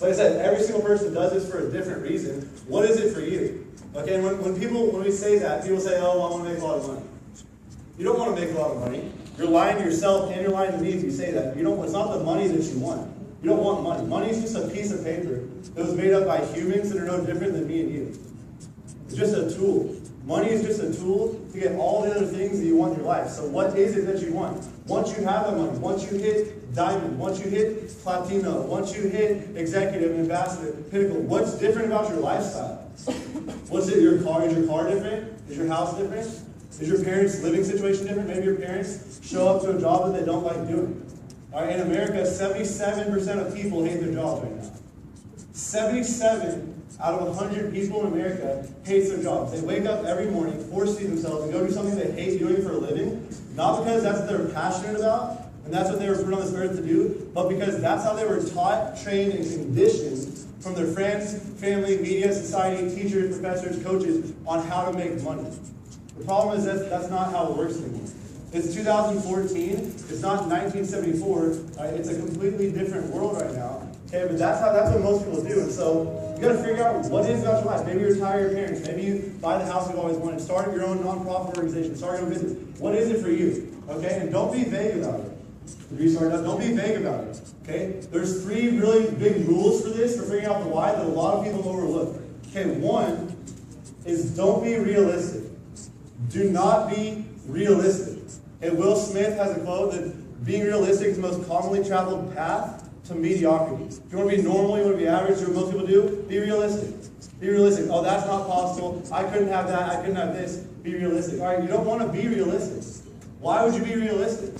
Like I said, every single person does this for a different reason. What is it for you? Okay, and when we say that, people say, oh, well, I want to make a lot of money. You don't want to make a lot of money. You're lying to yourself and you're lying to me if you say that. It's not the money that you want. You don't want money. Money is just a piece of paper that was made up by humans that are no different than me and you. It's just a tool. Money is just a tool to get all the other things that you want in your life. So what is it that you want? Once you have the money, once you hit diamond, once you hit platino, once you hit executive, ambassador, pinnacle, what's different about your lifestyle? What's it, your car? Is your car different? Is your house different? Is your parents' living situation different? Maybe your parents show up to a job that they don't like doing. All right, in America, 77% of people hate their jobs right now. 77 out of 100 people in America hates their jobs. They wake up every morning, force feed themselves, and go do something they hate doing for a living, not because that's what they're passionate about, and that's what they were put on this earth to do, but because that's how they were taught, trained, and conditioned from their friends, family, media, society, teachers, professors, coaches, on how to make money. The problem is that's not how it works anymore. It's 2014, it's not 1974, right? It's a completely different world right now. Okay, but that's what most people do. And so you gotta figure out what is about your life. Maybe you retire your parents, maybe you buy the house you've always wanted, start your own nonprofit organization, start your own business. What is it for you? Okay, and don't be vague about it. Don't be vague about it. Okay? There's 3 really big rules for this, for figuring out the why, that a lot of people overlook. Okay, one is don't be realistic. Do not be realistic. And Will Smith has a quote that being realistic is the most commonly traveled path to mediocrity. If you want to be normal, you want to be average, do what most people do, be realistic. Be realistic. Oh, that's not possible. I couldn't have that. I couldn't have this. Be realistic. All right, you don't want to be realistic. Why would you be realistic?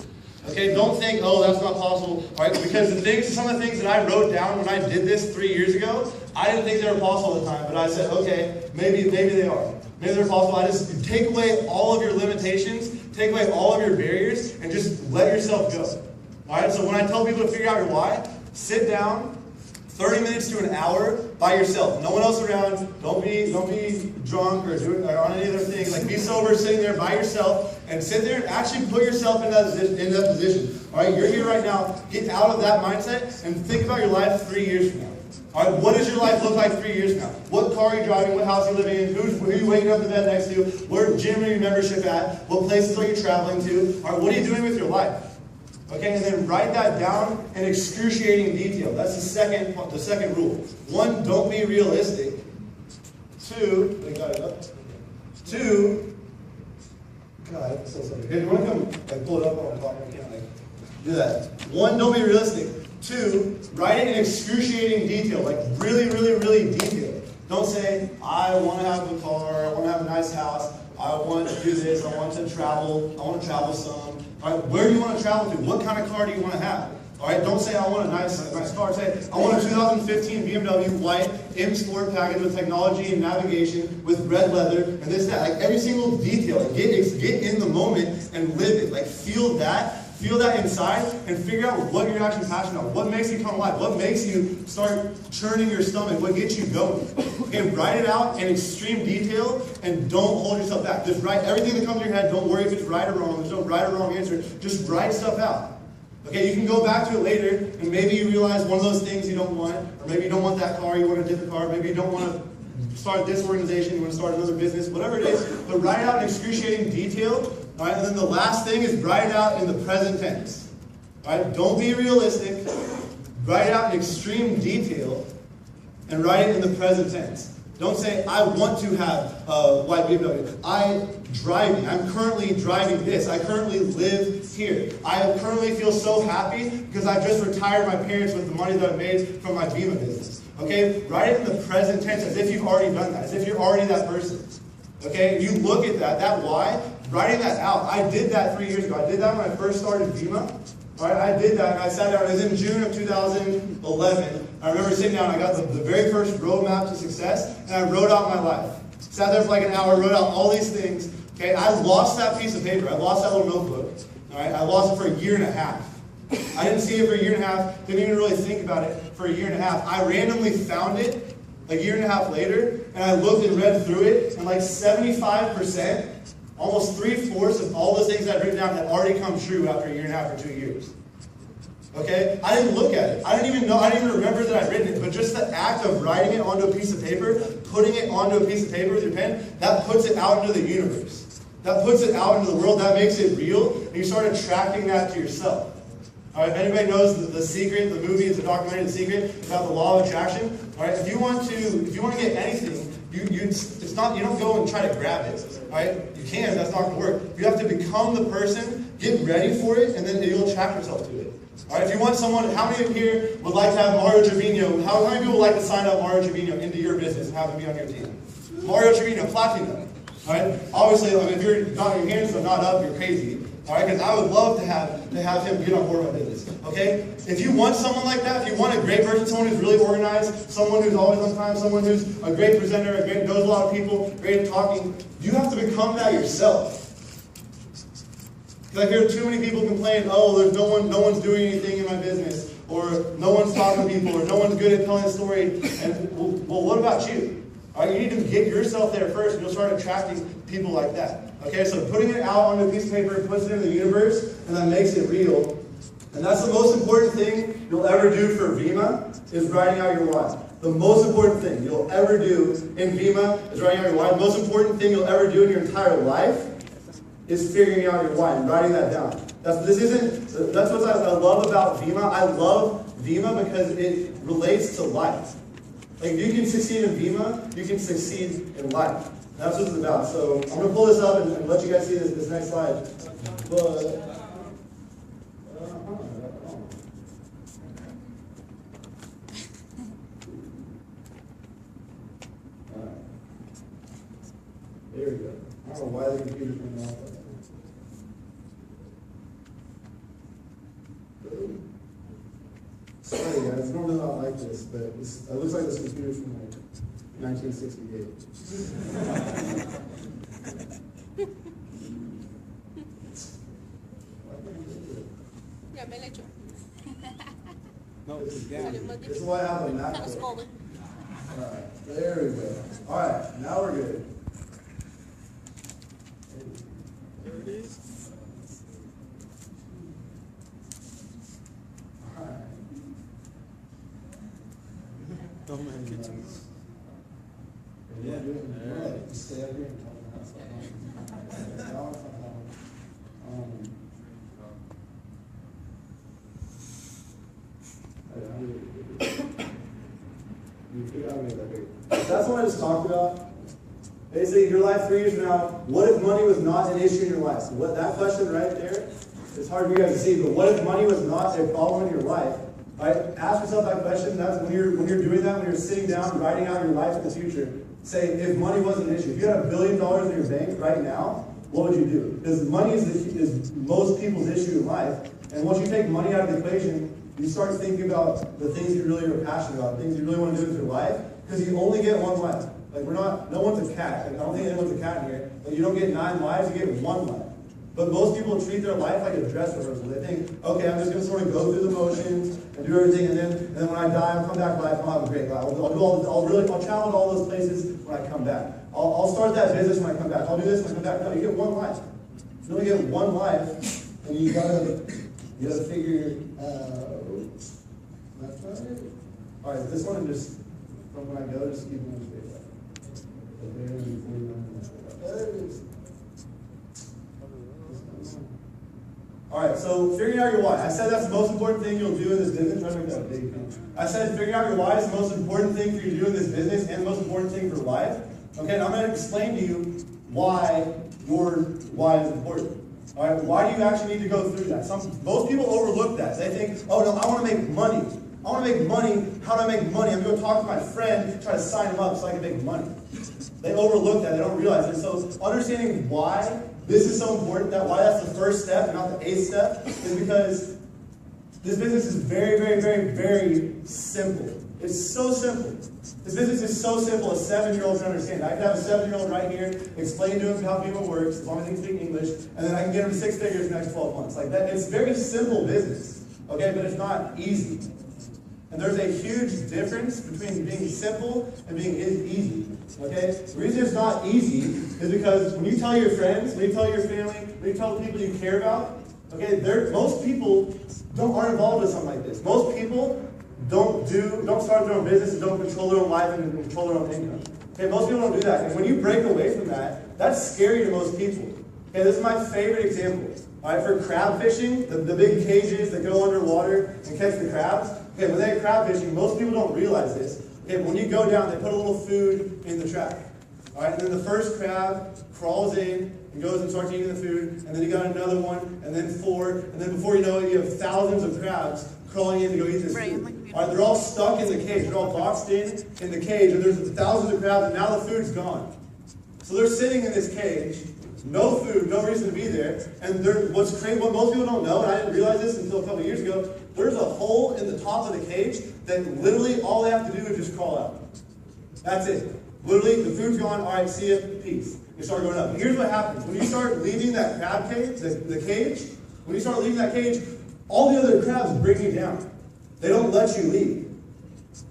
Okay, don't think, oh, that's not possible. All right, because some of the things that I wrote down when I did this 3 years ago, I didn't think they were possible at the time, but I said, okay, maybe they are. Maybe they're possible. I just take away all of your limitations, take away all of your barriers, and just let yourself go. All right, so when I tell people to figure out your why, sit down, 30 minutes to an hour by yourself. No one else around. Don't be drunk or on any other thing. Like, be sober, sitting there by yourself, and sit there and actually put yourself in that position. All right, you're here right now. Get out of that mindset and think about your life 3 years from now. All right, what does your life look like 3 years from now? What car are you driving? What house are you living in? Who are you waking up in bed next to? Where gym are your membership at? What places are you traveling to? All right, what are you doing with your life? Okay, and then write that down in excruciating detail. That's the second rule. 1, don't be realistic. 2, they got it up. 2, God, I'm so sorry. Hey, do you want to come pull it up on my pocket? I can't do that. 1, don't be realistic. 2, write it in excruciating detail, like really, really, really detailed. Don't say, I want to have a car, I want to have a nice house, I want to do this, I want to travel some. All right, where do you want to travel to? What kind of car do you want to have? All right, don't say I want a nice car. Say I want a 2015 BMW white M Sport package with technology and navigation with red leather and this, that. Like every single detail. Like, get in the moment and live it. Like feel that inside and figure out what you're actually passionate about. What makes you come alive? What makes you start churning your stomach? What gets you going? Okay, write it out in extreme detail and don't hold yourself back. Just write everything that comes to your head. Don't worry if it's right or wrong. There's no right or wrong answer. Just write stuff out. Okay, you can go back to it later and maybe you realize one of those things you don't want, or maybe you don't want that car, you want a different car, maybe you don't want to start this organization, you want to start another business, whatever it is, but write it out in excruciating detail. All right, and then the last thing is write it out in the present tense. All right, don't be realistic. Write it out in extreme detail and write it in the present tense. Don't say, I want to have a white BMW. I'm currently driving this. I currently live here. I currently feel so happy because I just retired my parents with the money that I made from my Beamer business. Okay? Write it in the present tense as if you've already done that, as if you're already that person. Okay? You look at that why, writing that out. I did that 3 years ago. I did that when I first started Beamer. All right, I did that, and I sat down. It was in June of 2011. I remember sitting down, I got the very first roadmap to success, and I wrote out my life. Sat there for like an hour, wrote out all these things. Okay, I lost that piece of paper. I lost that little notebook. All right, I lost it for a year and a half. I didn't see it for a year and a half, didn't even really think about it for a year and a half. I randomly found it a year and a half later, and I looked and read through it, and like 75%, almost 3/4 of all those things I'd written down had already come true after a year and a half or 2 years. Okay? I didn't look at it. I didn't even remember that I'd written it, but just the act of writing it onto a piece of paper, putting it onto a piece of paper with your pen, that puts it out into the universe. That puts it out into the world, that makes it real, and you start attracting that to yourself. All right, if anybody knows the Secret, the movie, it's a documentary, The Secret, about the law of attraction. All right, if you want to get anything, you don't go and try to grab it. All right, you can, that's not going to work. You have to become the person, get ready for it, and then you'll attract yourself to it. All right, if you want someone, how many of you here would like to have Mario Trevino? How many people would like to sign up Mario Trevino into your business and have him be on your team? Mario Trevino, platinum. All right, obviously, if you're not your hands are not up, you're crazy. All right, because I would love to have him get on board my business. Okay, if you want someone like that, if you want a great person, someone who's really organized, someone who's always on time, someone who's a great presenter, knows a lot of people, great at talking, you have to become that yourself. Because I hear too many people complain, oh, there's no one's doing anything in my business, or no one's talking to people, or no one's good at telling a story. And well, what about you? All right, you need to get yourself there first, and you'll start attracting people like that. Okay, so putting it out on a piece of paper puts it in the universe, and that makes it real. And that's the most important thing you'll ever do for Vima, is writing out your why. The most important thing you'll ever do in Vima is writing out your why. The most important thing you'll ever do in your entire life is figuring out your why and writing that down. That's what I love about Vima. I love Vima because it relates to life. Like, if you can succeed in Vima, you can succeed in life. That's what it's about. So I'm going to pull this up and let you guys see this next slide. But, there we go. I don't know why the computer's going off. Sorry guys, it's normally not like this, but it looks like this computer's from like 1968. Ya me le echo. No, This is why I have a map. Alright, there we go. Alright, now we're good. there it is. Alright. Oh man, get to me. Yeah. Stay up here and talk about something. That's what I just talked about. Basically, your life 3 years from now, what if money was not an issue in your life? So what that question right there, it's hard for you guys to see, but what if money was not a problem in your life? Right? Ask yourself that question. That's when you're doing that, when you're sitting down and writing out your life in the future. Say, if money wasn't an issue, if you had $1 billion in your bank right now, what would you do? Because money is most people's issue in life. And once you take money out of the equation, you start thinking about the things you really are passionate about, things you really want to do with your life, because you only get one life. Like, no one's a cat. Like, I don't think anyone's a cat in here. Like, you don't get 9 lives, you get 1 life. But most people treat their life like a dress rehearsal. They think, okay, I'm just going to sort of go through the motions and do everything, and then when I die, I'll come back to life, and I'll have a great life. I'll travel to all those places when I come back. I'll start that business when I come back. I'll do this when I come back. No, you get 1 life. You only get 1 life, and you gotta figure that's right. All right, this one just from when I go, just keep moving straight up. There it is. All right, so figuring out your why. I said that's the most important thing you'll do in this business. Try to make that big. I said figuring out your why is the most important thing for you to do in this business and the most important thing for life. Okay, and I'm going to explain to you why your why is important. All right, why do you actually need to go through that? Most people overlook that. They think, oh no, I want to make money. I want to make money. How do I make money? I'm going to talk to my friend, try to sign him up so I can make money. They overlook that. They don't realize it. So understanding why this is so important, that why that's the first step and not the 8th step, is because this business is very, very, very, very simple. It's so simple. This business is so simple, a 7-year-old can understand. I can have a 7-year-old right here, explain to him how people works, as long as he can speak English, and then I can get him 6 figures in the next 12 months. Like that, it's very simple business, okay, but it's not easy. And there's a huge difference between being simple and being easy, okay? The reason it's not easy is because when you tell your friends, when you tell your family, when you tell the people you care about, okay, most people aren't involved with something like this. Most people don't start their own business and don't control their own life and control their own income. Okay, most people don't do that. And when you break away from that, that's scary to most people. Okay, this is my favorite example. All right, for crab fishing, the big cages that go underwater and catch the crabs. Okay, when they crab fishing, most people don't realize this. Okay, but when you go down, they put a little food in the trap. All right, and then the first crab crawls in and goes and starts eating the food, and then you got another one, and then 4, and then before you know it, you have thousands of crabs crawling in to go eat this food. All right, they're all stuck in the cage. They're all boxed in the cage, and there's thousands of crabs, and now the food's gone. So they're sitting in this cage, no food, no reason to be there, and what's crazy, what most people don't know, and I didn't realize this until a couple of years ago, there's a hole in the top of the cage that literally all they have to do is just crawl out. That's it. Literally, the food's gone, all right, see ya, peace. You start going up. And here's what happens. When you start leaving that crab cage, the cage, when you start leaving that cage, all the other crabs bring you down. They don't let you leave.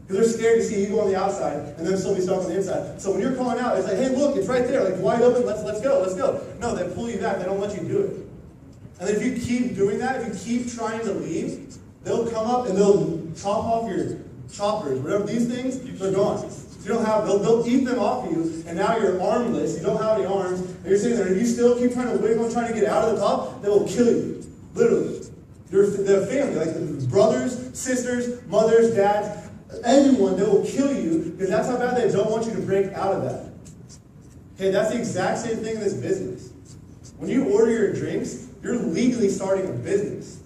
Because they're scared to see you go on the outside and then still be stuck on the inside. So when you're calling out, it's like, hey, look, it's right there, like wide open, let's go. No, they pull you back, they don't let you do it. And then if you keep doing that, if you keep trying to leave, they'll come up and they'll chop off your choppers, whatever these things, they're gone. You don't have, they'll eat them off you, and now you're armless, you don't have any arms, and you're sitting there, and if you still keep trying to wiggle, trying to get out of the top, they will kill you. Literally. Their family, like the brothers, sisters, mothers, dads, anyone, they will kill you, because that's how bad they don't want you to break out of that. Okay, that's the exact same thing in this business. When you order your drinks, you're legally starting a business.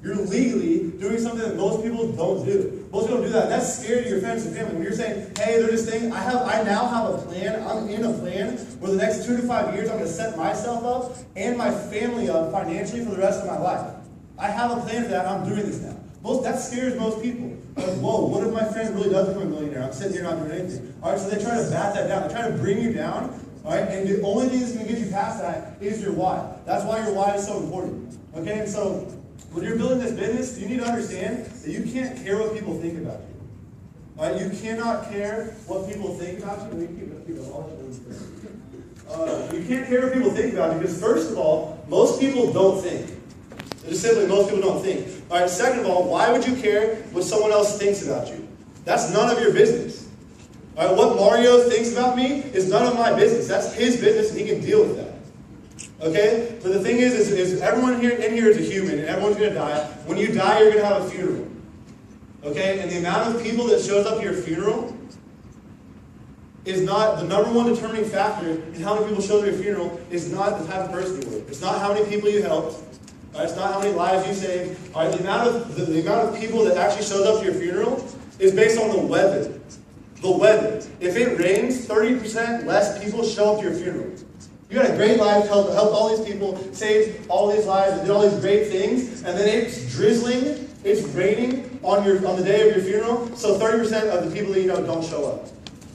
You're legally doing something that most people don't do. Most people don't do that. And that's scary to your friends and family. When you're saying, hey, there's this thing, I now have a plan, I'm in a plan where the next 2 to 5 years I'm going to set myself up and my family up financially for the rest of my life. I have a plan for that, and I'm doing this now. That scares most people. Like, whoa, what if my friend really does become a millionaire? I'm sitting here not doing anything. All right, so they try to bat that down. They try to bring you down, all right, and the only thing that's going to get you past that is your why. That's why your why is so important. Okay, and so when you're building this business, you need to understand that you can't care what people think about you. All right, you cannot care what people think about you. You can't care what people think about you because, first of all, most people don't think. Just simply, most people don't think. All right, second of all, why would you care what someone else thinks about you? That's none of your business. All right, what Mario thinks about me is none of my business. That's his business, and he can deal with that. Okay? But the thing is everyone in here is a human, and everyone's going to die. When you die, you're going to have a funeral. Okay? And the amount of people that shows up to your funeral is not the number one determining factor in how many people show up to your funeral is not the type of person you were. It's not how many people you helped. Right? It's not how many lives you saved. Right? The amount of people that actually shows up to your funeral is based on the weather. The weather. If it rains, 30% less people show up to your funeral. You had a great life, helped all these people, saved all these lives, and did all these great things, and then it's drizzling, it's raining on the day of your funeral, so 30% of the people that you know don't show up.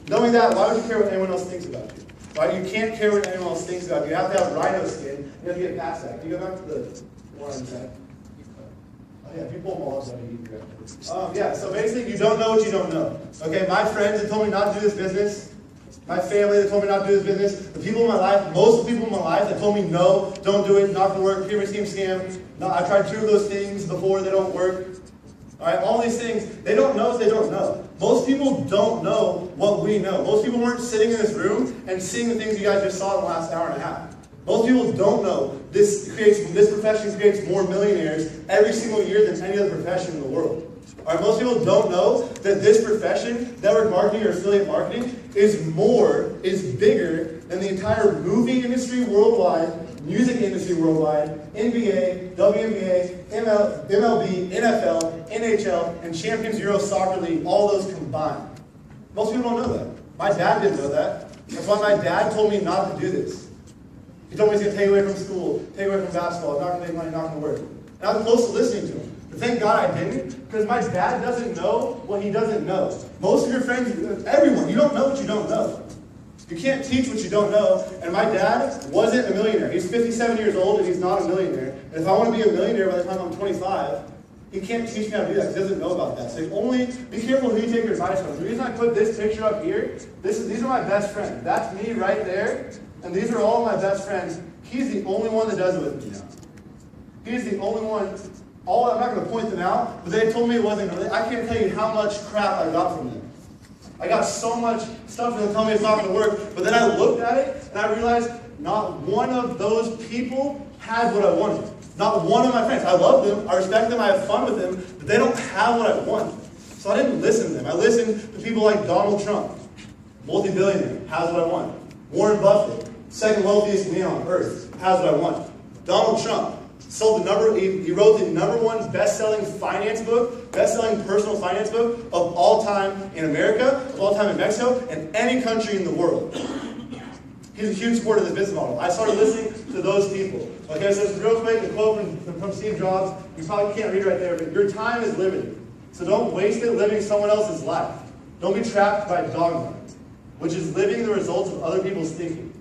Knowing that, why would you care what anyone else thinks about you? Right? You can't care what anyone else thinks about you. You have to have rhino skin. You have to get past that. Can you go back to the one on the side? Oh yeah, if you pull them all up, that'd be easier. Yeah, so basically, you don't know what you don't know. Okay, my friends that told me not to do this business, my family that told me not to do this business, the people in my life, most of the people in my life that told me no, don't do it, not going to work, pyramid scheme, scam. No, I tried 2 of those things before, they don't work. All right, all these things, they don't know if they don't know. Most people don't know what we know. Most people weren't sitting in this room and seeing the things you guys just saw in the last hour and a half. Most people don't know this profession creates more millionaires every single year than any other profession in the world. All right, most people don't know that this profession, network marketing or affiliate marketing, is bigger than the entire movie industry worldwide, music industry worldwide, NBA, WNBA, MLB, NFL, NHL, and Champions Euro Soccer League, all those combined. Most people don't know that. My dad didn't know that. That's why my dad told me not to do this. He told me he's going to take away from school, take away from basketball, not going to make money, not going to work. And I was close to listening to him. But thank God I didn't, because my dad doesn't know what he doesn't know. Most of your friends, everyone, you don't know what you don't know. You can't teach what you don't know. And my dad wasn't a millionaire. He's 57 years old and he's not a millionaire. And if I want to be a millionaire by the time I'm 25, he can't teach me how to do that because he doesn't know about that. So only be careful who you take your advice from. The reason I put this picture up here, these are my best friends. That's me right there. And these are all my best friends. He's the only one that does it with me now. He's the only one. I'm not going to point them out, but they told me it wasn't going to. I can't tell you how much crap I got from them. I got so much stuff and they'll tell me it's not going to work. But then I looked at it and I realized not one of those people had what I wanted. Not one of my friends. I love them. I respect them. I have fun with them. But they don't have what I want. So I didn't listen to them. I listened to people like Donald Trump, multi-billionaire, has what I want. Warren Buffett, second wealthiest man on earth, has what I want. Donald Trump sold he wrote the #1 best-selling finance book, best-selling personal finance book of all time in America, of all time in Mexico, and any country in the world. He's a huge supporter of this business model. I started listening to those people. Okay, so just real quick, a quote from Steve Jobs. You probably can't read right there, but your time is limited. So don't waste it living someone else's life. Don't be trapped by dogma, which is living the results of other people's thinking.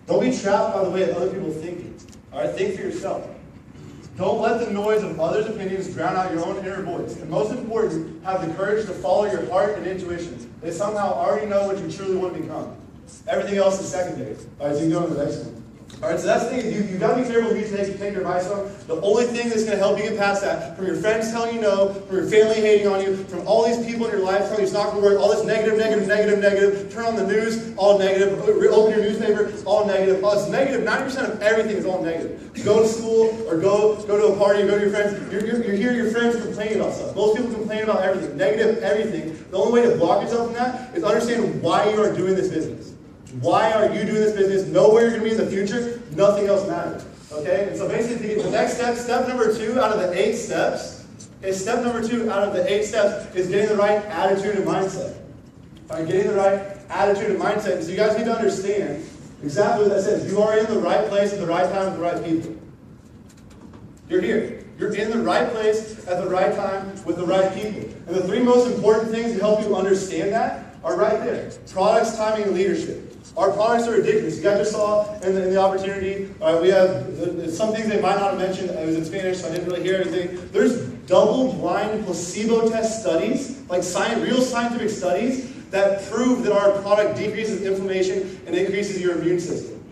Don't be trapped by the way that other people are thinking. All right, think for yourself. Don't let the noise of others' opinions drown out your own inner voice. And most important, have the courage to follow your heart and intuition. They somehow already know what you truly want to become. Everything else is secondary. All right, so you go to the next one. All right, so that's the thing. You've got to be careful who you take your advice from. The only thing that's going to help you get past that, from your friends telling you no, from your family hating on you, from all these people in your life telling you it's not going to work, all this negative, turn on the news, all negative, open your newspaper, all negative. Oh, it's negative. 90% of everything is all negative. Go to school or go to a party or go to your friends. You're hearing your friends complaining about stuff. Most people complain about everything, negative everything. The only way to block yourself from that is understand why you are doing this business. Why are you doing this business? Know where you're going to be in the future. Nothing else matters. Okay? And so basically, the next step number 2 out of the 8 steps, step number 2 out of the 8 steps is getting the right attitude and mindset. All right, getting the right attitude and mindset. So you guys need to understand exactly what that says. You are in the right place at the right time with the right people. You're here. You're in the right place at the right time with the right people. And the 3 most important things to help you understand that are right there. Products, timing, and leadership. Our products are ridiculous. You guys just saw in the opportunity. We have some things they might not have mentioned. It was in Spanish, so I didn't really hear anything. There's double-blind placebo test studies, like real scientific studies, that prove that our product decreases inflammation and increases your immune system.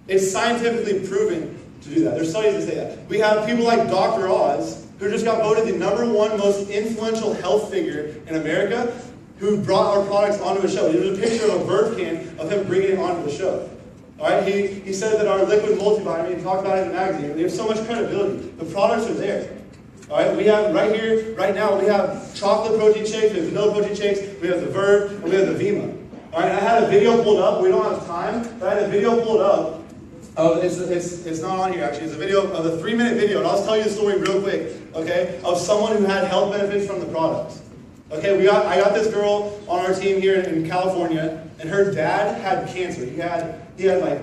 It's scientifically proven to do that. There's studies that say that. We have people like Dr. Oz, who just got voted the #1 most influential health figure in America, who brought our products onto a show. There's a picture of a birth can of him bringing it onto the show. All right, he said that our liquid multivitamin, he talked about it in the magazine, we have so much credibility. The products are there. All right, we have right here, right now, we have chocolate protein shakes, we have vanilla protein shakes, we have the Verve, and we have the Vima. All right, I had a video pulled up. We don't have time, but I had a video pulled up. It's not on here actually. It's a video of a 3-minute video, and I'll tell you the story real quick. Okay, of someone who had health benefits from the products. Okay, I got this girl on our team here in California, and her dad had cancer. He had like,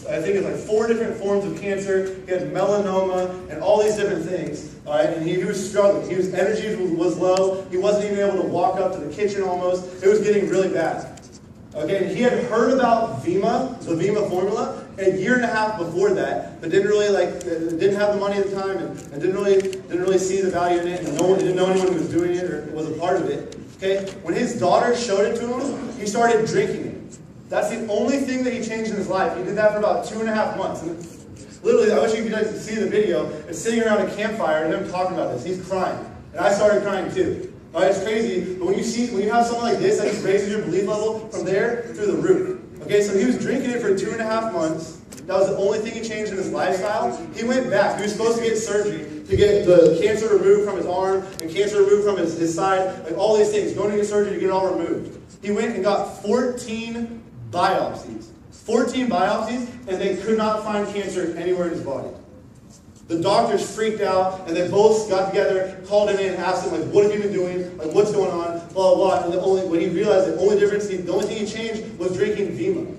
I think it's like 4 different forms of cancer. He had melanoma and all these different things. All right, and he was struggling. His energy was low. He wasn't even able to walk up to the kitchen almost. It was getting really bad. Okay, and he had heard about Vima, the Vima formula, a year and a half before that, but didn't really didn't have the money at the time and didn't really see the value in it, and didn't know anyone who was doing it or was a part of it. Okay, when his daughter showed it to him, he started drinking it. That's the only thing that he changed in his life. He did that for about 2.5 months. And literally, I wish you guys could see the video. It's sitting around a campfire and him talking about this. He's crying, and I started crying too. All right, it's crazy, but when you have someone like this, that just raises your belief level from there through the roof. Okay, so he was drinking it for 2.5 months. That was the only thing he changed in his lifestyle. He went back. He was supposed to get surgery to get the cancer removed from his arm and cancer removed from his side, like all these things. Going to get surgery to get it all removed. He went and got 14 biopsies. 14 biopsies, and they could not find cancer anywhere in his body. The doctors freaked out, and they both got together, called him in, and asked him, like, what have you been doing? Like, what's going on? Blah, blah, blah. And when he realized the only thing he changed was drinking Vima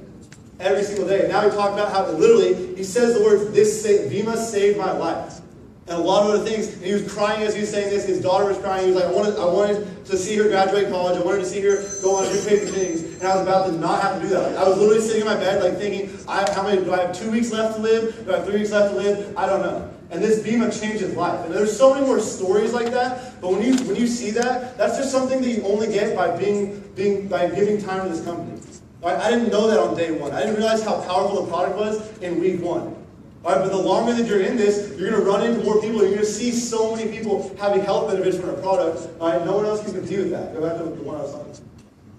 every single day. And now he talked about how, literally, he says the words, Vima saved my life. And a lot of other things. And he was crying as he was saying this. His daughter was crying. He was like, I wanted to see her graduate college. I wanted to see her go on and do paper things. And I was about to not have to do that. Like, I was literally sitting in my bed, like, thinking, do I have 2 weeks left to live? Do I have 3 weeks left to live? I don't know. And this Vima changed his life. And there's so many more stories like that. But when you see that, that's just something that you only get by giving time to this company. Right? I didn't know that on day one. I didn't realize how powerful the product was in week 1. All right, but the longer that you're in this, you're going to run into more people. You're going to see so many people having health benefits from a product. All right, no one else can compete with that. Go back to the one I was talking about.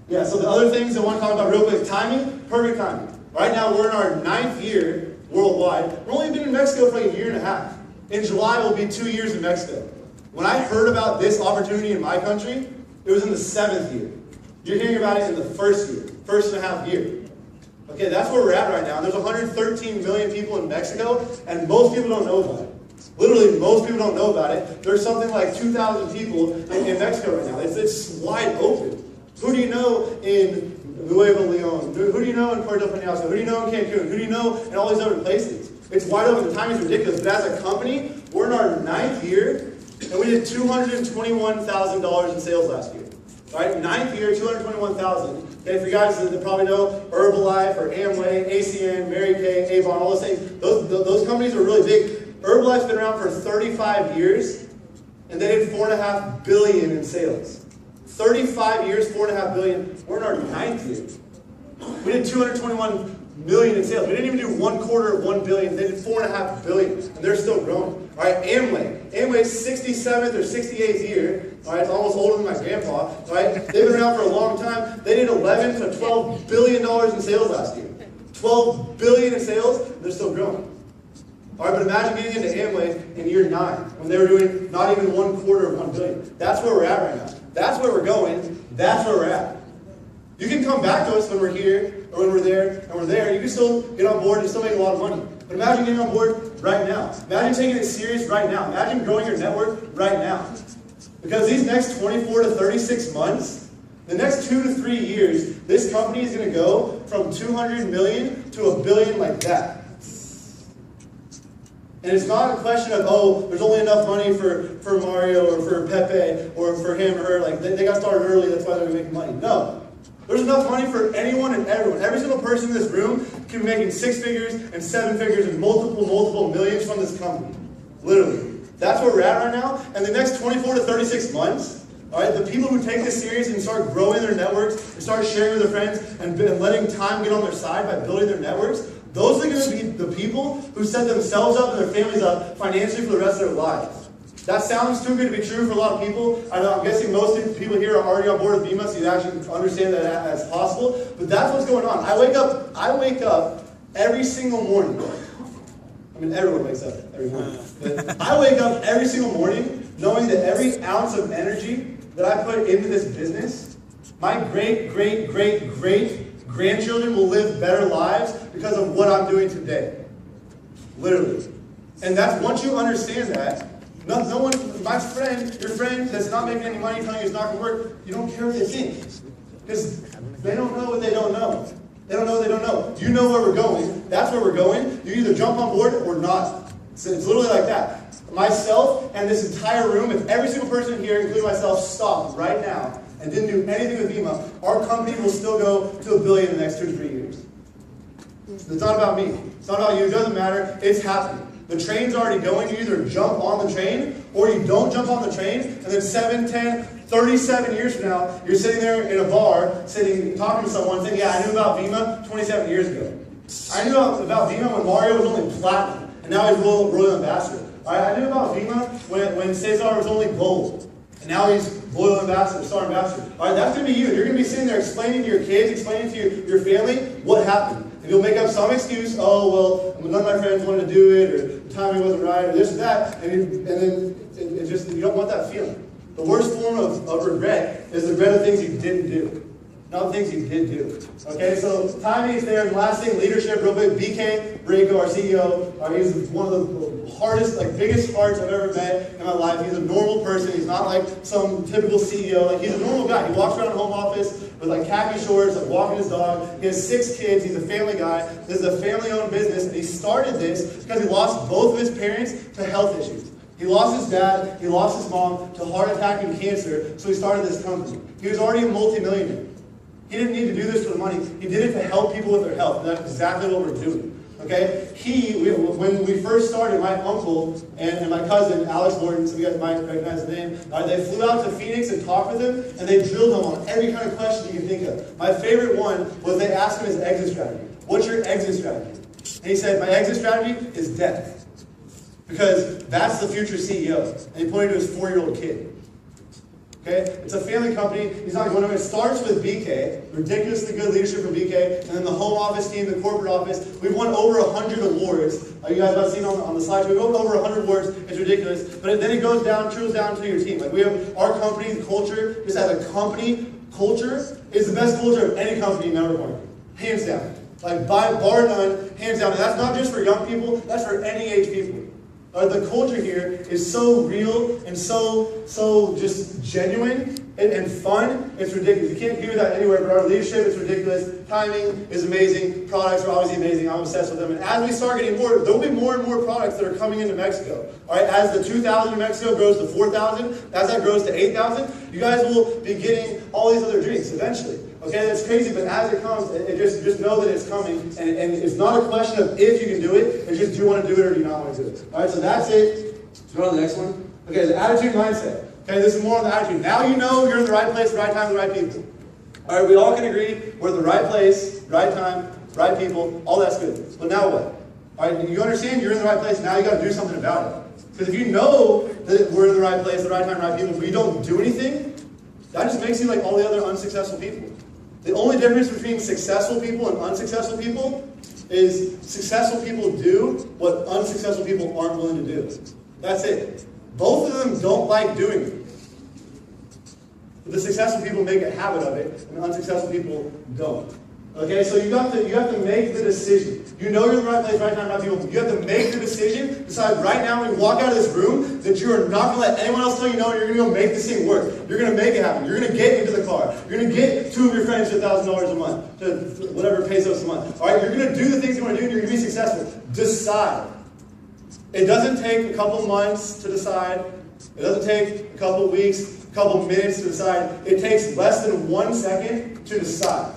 Yeah, so the other things I want to talk about real quick. Timing, perfect timing. Right now, we're in our 9th year worldwide. We've only been in Mexico for like a year and a half. In July, we'll be 2 years in Mexico. When I heard about this opportunity in my country, it was in the 7th year. You're hearing about it in the 1st year, 1.5 year. Okay, that's where we're at right now. There's 113 million people in Mexico, and most people don't know about it. Literally, most people don't know about it. There's something like 2,000 people in Mexico right now. It's wide open. Who do you know in Nuevo Leon? Who do you know in Puerto Peñasco? Who do you know in Cancun? Who do you know in all these other places? It's wide open. The timing is ridiculous. But as a company, we're in our 9th year, and we did $221,000 in sales last year. All right, 9th year, $221,000. Okay, for you guys that probably know Herbalife or Amway, ACN, Mary Kay, Avon, all those things, those companies are really big. Herbalife's been around for 35 years, and they did $4.5 billion in sales. 35 years, $4.5 billion. We're in our 9th year. We did $221 million in sales. We didn't even do 1/4 of $1 billion. They did $4.5 billion, and they're still growing. All right, Amway's 67th or 68th year. All right, it's almost older than my grandpa. All right, they've been around for a long time. They did $11 to $12 billion in sales last year. $12 billion in sales. They're still growing. All right, but imagine getting into Amway in year 9 when they were doing not even 1/4 of $1 billion. That's where we're at right now. That's where we're going. That's where we're at. You can come back to us when we're here or when we're there and we're there. You can still get on board and still make a lot of money. But imagine getting on board right now. Imagine taking it serious right now. Imagine growing your network right now. Because these next 24 to 36 months, the next 2 to 3 years, this company is going to go from 200 million to $1 billion like that. And it's not a question of, oh, there's only enough money for Mario or for Pepe or for him or her. Like, they got started early, that's why they're making money. No. There's enough money for anyone and everyone. Every single person in this room can be making 6 figures and 7 figures and multiple millions from this company. Literally. That's where we're at right now. And the next 24 to 36 months, all right, the people who take this serious and start growing their networks and start sharing with their friends and letting time get on their side by building their networks, those are going to be the people who set themselves up and their families up financially for the rest of their lives. That sounds too good to be true for a lot of people. I know, I'm guessing most of the people here are already on board with Vima, so you actually understand that as possible. But that's what's going on. I wake up every single morning. I mean, everyone wakes up every morning. But I wake up every single morning knowing that every ounce of energy that I put into this business, my great grandchildren will live better lives because of what I'm doing today. Literally. And that's, once you understand that, no one, your friend that's not making any money telling you it's not going to work, you don't care what they think. Because they don't know what they don't know. They don't know what they don't know. You know where we're going. That's where we're going. You either jump on board or not. So it's literally like that. Myself and this entire room, if every single person here, including myself, stopped right now and didn't do anything with Vima, our company will still go to $1 billion in the next 2 to 3 years. It's not about me. It's not about you. It doesn't matter. It's happening. The train's already going. You either jump on the train or you don't jump on the train, and then 7, 10, 37 years from now, you're sitting there in a bar, talking to someone, saying, yeah, I knew about Vima 27 years ago. I knew about Vima when Mario was only platinum, and now he's Royal Ambassador. I knew about Vima when Cesar was only gold, and now he's Royal Ambassador, Star Ambassador. All right, that's going to be you. You're going to be sitting there explaining to your kids, explaining to your family what happened. And you'll make up some excuse, oh, well, none of my friends wanted to do it, or the timing wasn't right, or this or that, and then it just, you don't want that feeling. The worst form of regret is the regret of things you didn't do, not things you did do. Okay, so timing is there. And last thing, leadership, real quick. BK Braco, our CEO, he's one of the hardest, biggest hearts I've ever met in my life. He's a normal person. He's not like some typical CEO. Like, he's a normal guy. He walks around the home office with khaki shorts, walking his dog. He has 6 kids. He's a family guy. This is a family-owned business, and he started this because he lost both of his parents to health issues. He lost his dad, he lost his mom to heart attack and cancer, so he started this company. He was already a multimillionaire. He didn't need to do this for the money. He did it to help people with their health, and that's exactly what we're doing. Okay? When we first started, my uncle and my cousin, Alex Morton, so you guys might recognize the name, they flew out to Phoenix and talked with him, and they drilled him on every kind of question you can think of. My favorite one was they asked him his exit strategy. What's your exit strategy? And he said, my exit strategy is death. Because that's the future CEO. And he pointed to his 4-year-old kid. Okay? It's a family company. He's not going to. It starts with BK, ridiculously good leadership from BK, and then the home office team, the corporate office. We've won over 100 awards. You guys have seen on the slides. We've won over 100 awards. It's ridiculous. But then it goes down, trickles down to your team. Like we have our company, the culture, just as a company, culture is the best culture of any company you've ever worked with. Hands down. Like by bar none, hands down. And that's not just for young people, that's for any age people. The culture here is so real and so just genuine and fun. It's ridiculous. You can't do that anywhere, but our leadership is ridiculous. Timing is amazing. Products are obviously amazing. I'm obsessed with them. And as we start getting more, there will be more and more products that are coming into Mexico. All right, as the 2,000 in Mexico grows to 4,000, as that grows to 8,000, you guys will be getting all these other drinks eventually. Okay, that's crazy, but as it comes, just know that it's coming, and it's not a question of if you can do it, it's just do you want to do it or do you not want to do it. All right, so that's it. Let's go on to the next one. Okay, the attitude mindset. Okay, this is more on the attitude. Now you know you're in the right place, the right time, the right people. All right, we all can agree we're in the right place, right time, right people, all that's good. But now what? All right, you understand you're in the right place, now you got to do something about it. Because if you know that we're in the right place, the right time, right people, but you don't do anything, that just makes you like all the other unsuccessful people. The only difference between successful people and unsuccessful people is successful people do what unsuccessful people aren't willing to do. That's it. Both of them don't like doing it. But the successful people make a habit of it, and unsuccessful people don't. Okay, so you have to make the decision. You know you're in the right place, right time, right people. You have to make the decision. Decide right now when you walk out of this room that you are not going to let anyone else tell you no. You're going to go make this thing work. You're going to make it happen. You're going to get into the car. You're going to get 2 of your friends to $1,000 a month, to whatever pesos a month. All right, you're going to do the things you want to do, and you're going to be successful. Decide. It doesn't take a couple months to decide. It doesn't take a couple weeks, a couple minutes to decide. It takes less than 1 second to decide.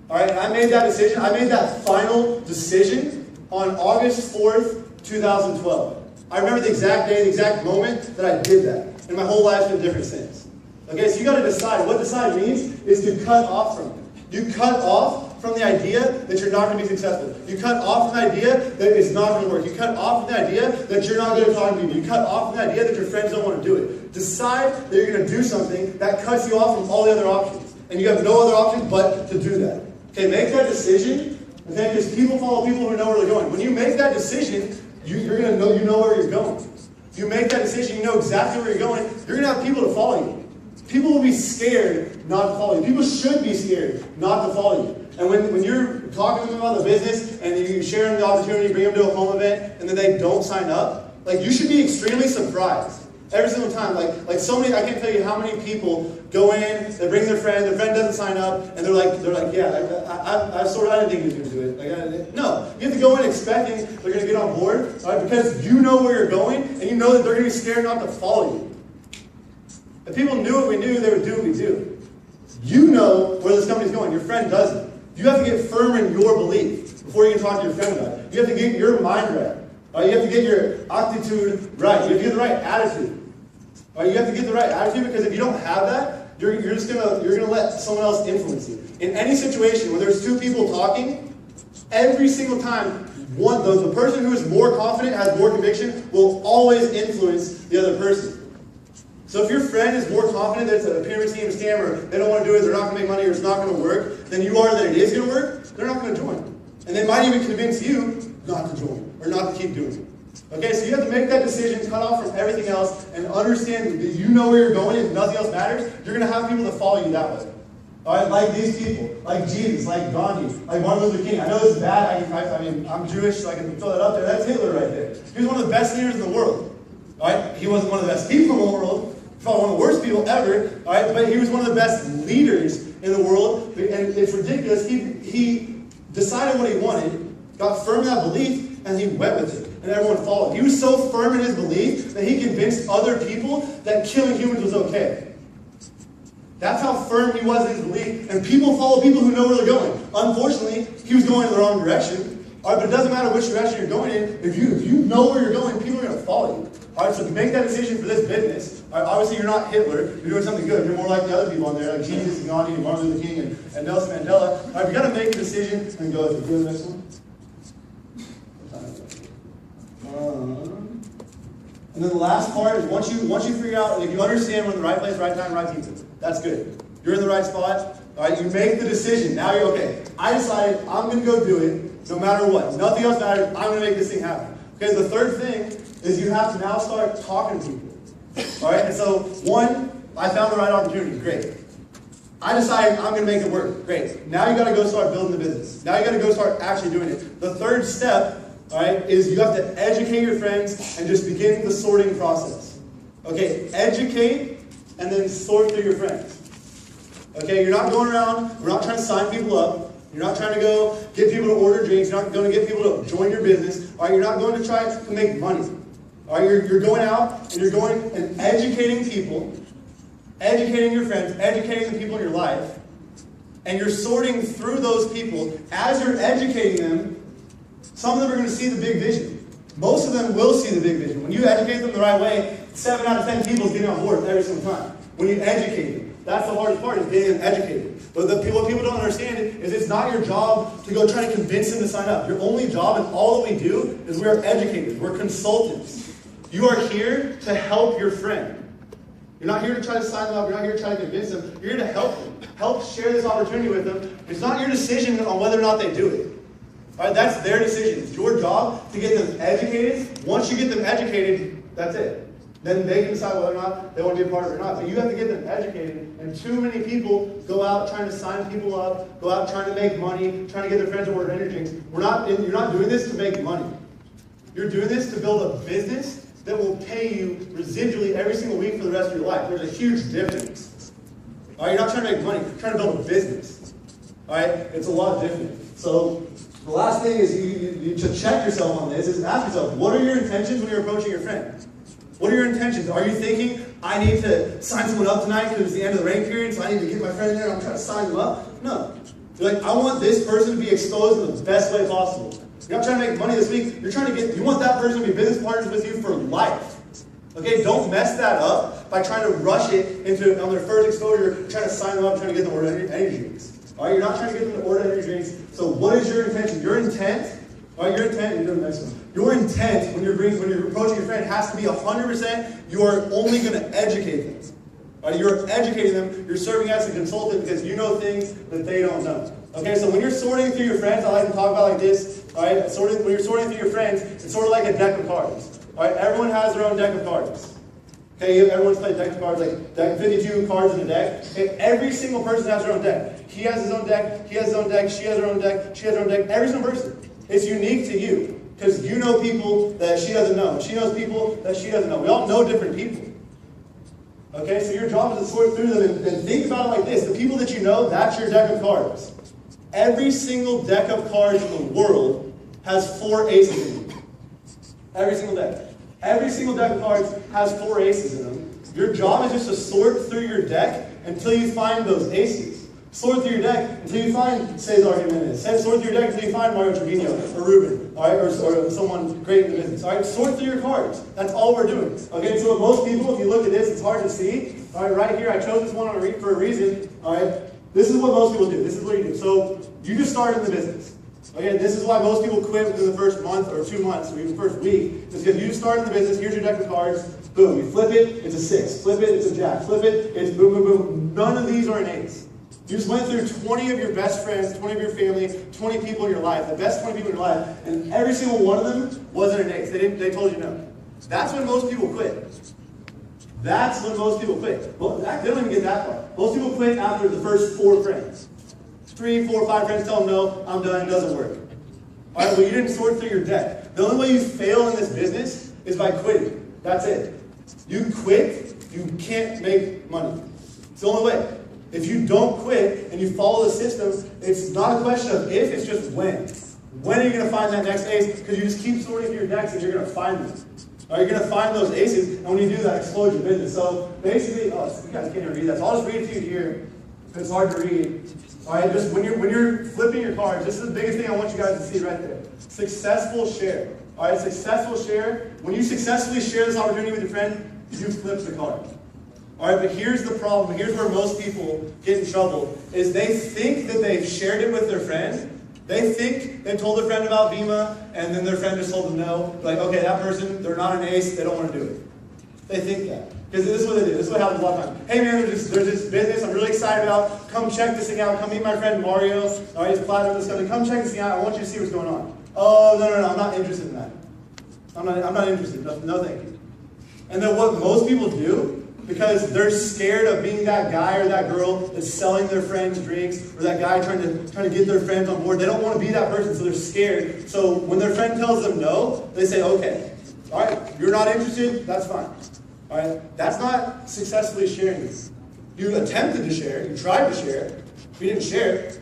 All right, and I made that decision. I made that final decision on August 4th, 2012. I remember the exact day, the exact moment that I did that. And my whole life's been different since. Okay, so you got to decide. What decide means is to cut off from it. You cut off from the idea that you're not going to be successful. You cut off from the idea that it's not going to work. You cut off from the idea that you're not going to talk to people. You cut off from the idea that your friends don't want to do it. Decide that you're going to do something that cuts you off from all the other options. And you have no other option but to do that. Okay, make that decision, okay, because people follow people who know where they're going. When you make that decision, you're going to know, you know where you're going. You make that decision, you know exactly where you're going, you're going to have people to follow you. People will be scared not to follow you. People should be scared not to follow you. And when you're talking to them about the business, and you share them the opportunity, bring them to a home event, and then they don't sign up, like you should be extremely surprised. Every single time, like so many, I can't tell you how many people go in, they bring their friend doesn't sign up, and they're like, yeah, I didn't think he was going to do it. No, you have to go in expecting they're going to get on board, right? Because you know where you're going, and you know that they're going to be scared not to follow you. If people knew what we knew, they would do what we do. You know where this company's going. Your friend doesn't. You have to get firm in your belief before you can talk to your friend about it. You have to get your mind right. You have to get your attitude right. You have to get the right attitude. You have to get the right attitude, because if you don't have that, you're gonna let someone else influence you. In any situation where there's 2 people talking, every single time the person who is more confident, has more conviction, will always influence the other person. So if your friend is more confident that it's a pyramid scheme, scam, or they don't want to do it, they're not going to make money, or it's not going to work, than you are that it is going to work, they're not going to join. And they might even convince you not to join, or not to keep doing it. Okay, so you have to make that decision, cut off from everything else, and understand that you know where you're going and nothing else matters. You're going to have people that follow you that way. All right, like these people, like Jesus, like Gandhi, like Martin Luther King. I know this is bad. I mean, I'm Jewish, so I can throw that up there. That's Hitler right there. He was one of the best leaders in the world. All right, he wasn't one of the best people in the world. Probably one of the worst people ever. All right, but he was one of the best leaders in the world. And it's ridiculous. He decided what he wanted, got firm in that belief, and he went with it. And everyone followed. He was so firm in his belief that he convinced other people that killing humans was okay. That's how firm he was in his belief. And people follow people who know where they're going. Unfortunately, he was going in the wrong direction. All right, but it doesn't matter which direction you're going in. If you know where you're going, people are going to follow you. All right, so to make that decision for this business, all right, obviously you're not Hitler. You're doing something good. You're more like the other people on there, like Jesus and Gandhi and Martin Luther King and Nelson Mandela. All right, you got to make a decision and go with it. Go to the next one. And then the last part is once you figure out, if you understand when the right place, right time, right people, that's good. You're in the right spot. All right, you make the decision. Now you're okay. I decided I'm going to go do it no matter what. Nothing else matters. I'm going to make this thing happen. Okay, the third thing is you have to now start talking to people. All right, and so one, I found the right opportunity. Great. I decided I'm going to make it work. Great. Now you got to go start building the business. Now you got to go start actually doing it. The third step, all right, is you have to educate your friends and just begin the sorting process. Okay, educate and then sort through your friends. Okay, you're not going around, we're not trying to sign people up. You're not trying to go get people to order drinks. You're not going to get people to join your business. All right, you're not going to try to make money. All right, you're going out and you're going and educating people, educating your friends, educating the people in your life, and you're sorting through those people. As you're educating them, some of them are going to see the big vision. Most of them will see the big vision. When you educate them the right way, 7 out of 10 people is getting on board every single time. When you educate them. That's the hardest part, is getting them educated. But what people don't understand is it's not your job to go try to convince them to sign up. Your only job and all that we do is we are educators. We're consultants. You are here to help your friend. You're not here to try to sign them up. You're not here to try to convince them. You're here to help them. Help share this opportunity with them. It's not your decision on whether or not they do it. All right, that's their decision. It's your job to get them educated. Once you get them educated, that's it. Then they can decide whether or not they want to be a part of it or not. But you have to get them educated. And too many people go out trying to sign people up, go out trying to make money, trying to get their friends to order energy drinks. You're not doing this to make money. You're doing this to build a business that will pay you residually every single week for the rest of your life. There's a huge difference. All right, you're not trying to make money. You're trying to build a business. All right, it's a lot different. So the last thing is you to check yourself on this is ask yourself, what are your intentions when you're approaching your friend? What are your intentions? Are you thinking, I need to sign someone up tonight because it's the end of the rain period, so I need to get my friend in there and I'm trying to sign them up? No. You're like, I want this person to be exposed in the best way possible. You're not trying to make money this week. You want that person to be business partners with you for life. Okay, don't mess that up by trying to rush it into on their first exposure, trying to sign them up, trying to get them to order energy drinks. All right, you're not trying to get them to order energy drinks. So what is your intention? Your intent. All right, your intent. You're doing the next one. Your intent when you're approaching your friend has to be 100%. You are only going to educate them. All right, you're educating them. You're serving as a consultant because you know things that they don't know. Okay, so when you're sorting through your friends, I like to talk about like this. All right, when you're sorting through your friends, it's sort of like a deck of cards. All right, everyone has their own deck of cards. Okay, everyone's played deck of cards, like 52 cards in a deck. Okay, every single person has their own deck. He has his own deck. He has his own deck. She has her own deck. She has her own deck. Every single person. It's unique to you because you know people that she doesn't know. She knows people that she doesn't know. We all know different people. Okay, so your job is to sort through them and think about it like this. The people that you know, that's your deck of cards. Every single deck of cards in the world has 4 aces in them. Every single deck. Every single deck of cards has 4 aces in them. Your job is just to sort through your deck until you find those aces. Sort through your deck until you find Cesar Jimenez. Sort through your deck until you find Mario Trevino or Ruben, all right, or someone great in the business. All right, sort through your cards. That's all we're doing. Okay, so most people, if you look at this, it's hard to see. All right, right here, I chose this one for a reason. All right, this is what most people do. This is what you do. So you just started in the business. Okay, this is why most people quit within the first month or 2 months or even the first week. Is because you started in the business. Here's your deck of cards. Boom, you flip it, it's a 6. Flip it, it's a jack. Flip it, it's boom, boom, boom. None of these are an ace. You just went through 20 of your best friends, 20 of your family, 20 people in your life, the best 20 people in your life, and every single one of them wasn't an ace. They told you no. That's when most people quit. That's when most people quit. Well, they don't even get that far. Most people quit after the first 4 friends. 3, 4, 5 friends tell them no, I'm done, it doesn't work. All right, well, you didn't sort through your deck. The only way you fail in this business is by quitting. That's it. You quit, you can't make money. It's the only way. If you don't quit and you follow the system, it's not a question of if, it's just when. When are you going to find that next ace? Because you just keep sorting through your decks and you're going to find them. Or you're going to find those aces, and when you do that, explode your business. So basically, you guys can't even read that. So I'll just read it to you here. It's hard to read. All right, just when you're flipping your cards, this is the biggest thing I want you guys to see right there. Successful share. All right, successful share. When you successfully share this opportunity with your friend, you flip the card. All right, but here's the problem. Here's where most people get in trouble, is they think that they've shared it with their friend, They think they told their friend about Vima, and then their friend just told them no. Like, okay, that person, they're not an ace, they don't want to do it. They think that. Because this is what they do. This is what happens a lot of times. Hey man, there's this business I'm really excited about. Come check this thing out. Come meet my friend Mario. All right, he's platinum this company. Come check this thing out. I want you to see what's going on. Oh, no, I'm not interested in that. I'm not interested. No, thank you. And then what most people do, because they're scared of being that guy or that girl that's selling their friends drinks, or that guy trying to get their friends on board. They don't want to be that person, so they're scared. So when their friend tells them no, they say, okay, all right, you're not interested, that's fine. All right, that's not successfully sharing. You attempted to share, you tried to share, you didn't share.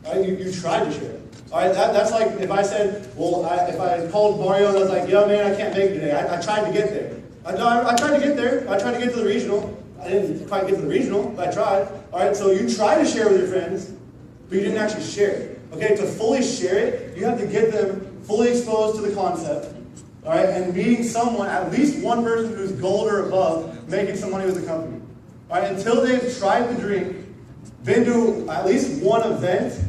All right, you tried to share. All right, that's like if I said, well, if I called Mario and I was like, yo man, I can't make it today. I tried to get there. I tried to get there. I tried to get to the regional. I didn't quite get to the regional, but I tried. All right, so you try to share with your friends, but you didn't actually share it. Okay, to fully share it, you have to get them fully exposed to the concept. All right, and meeting someone, at least one person who's gold or above, making some money with the company. All right, until they've tried the drink, been to at least one event,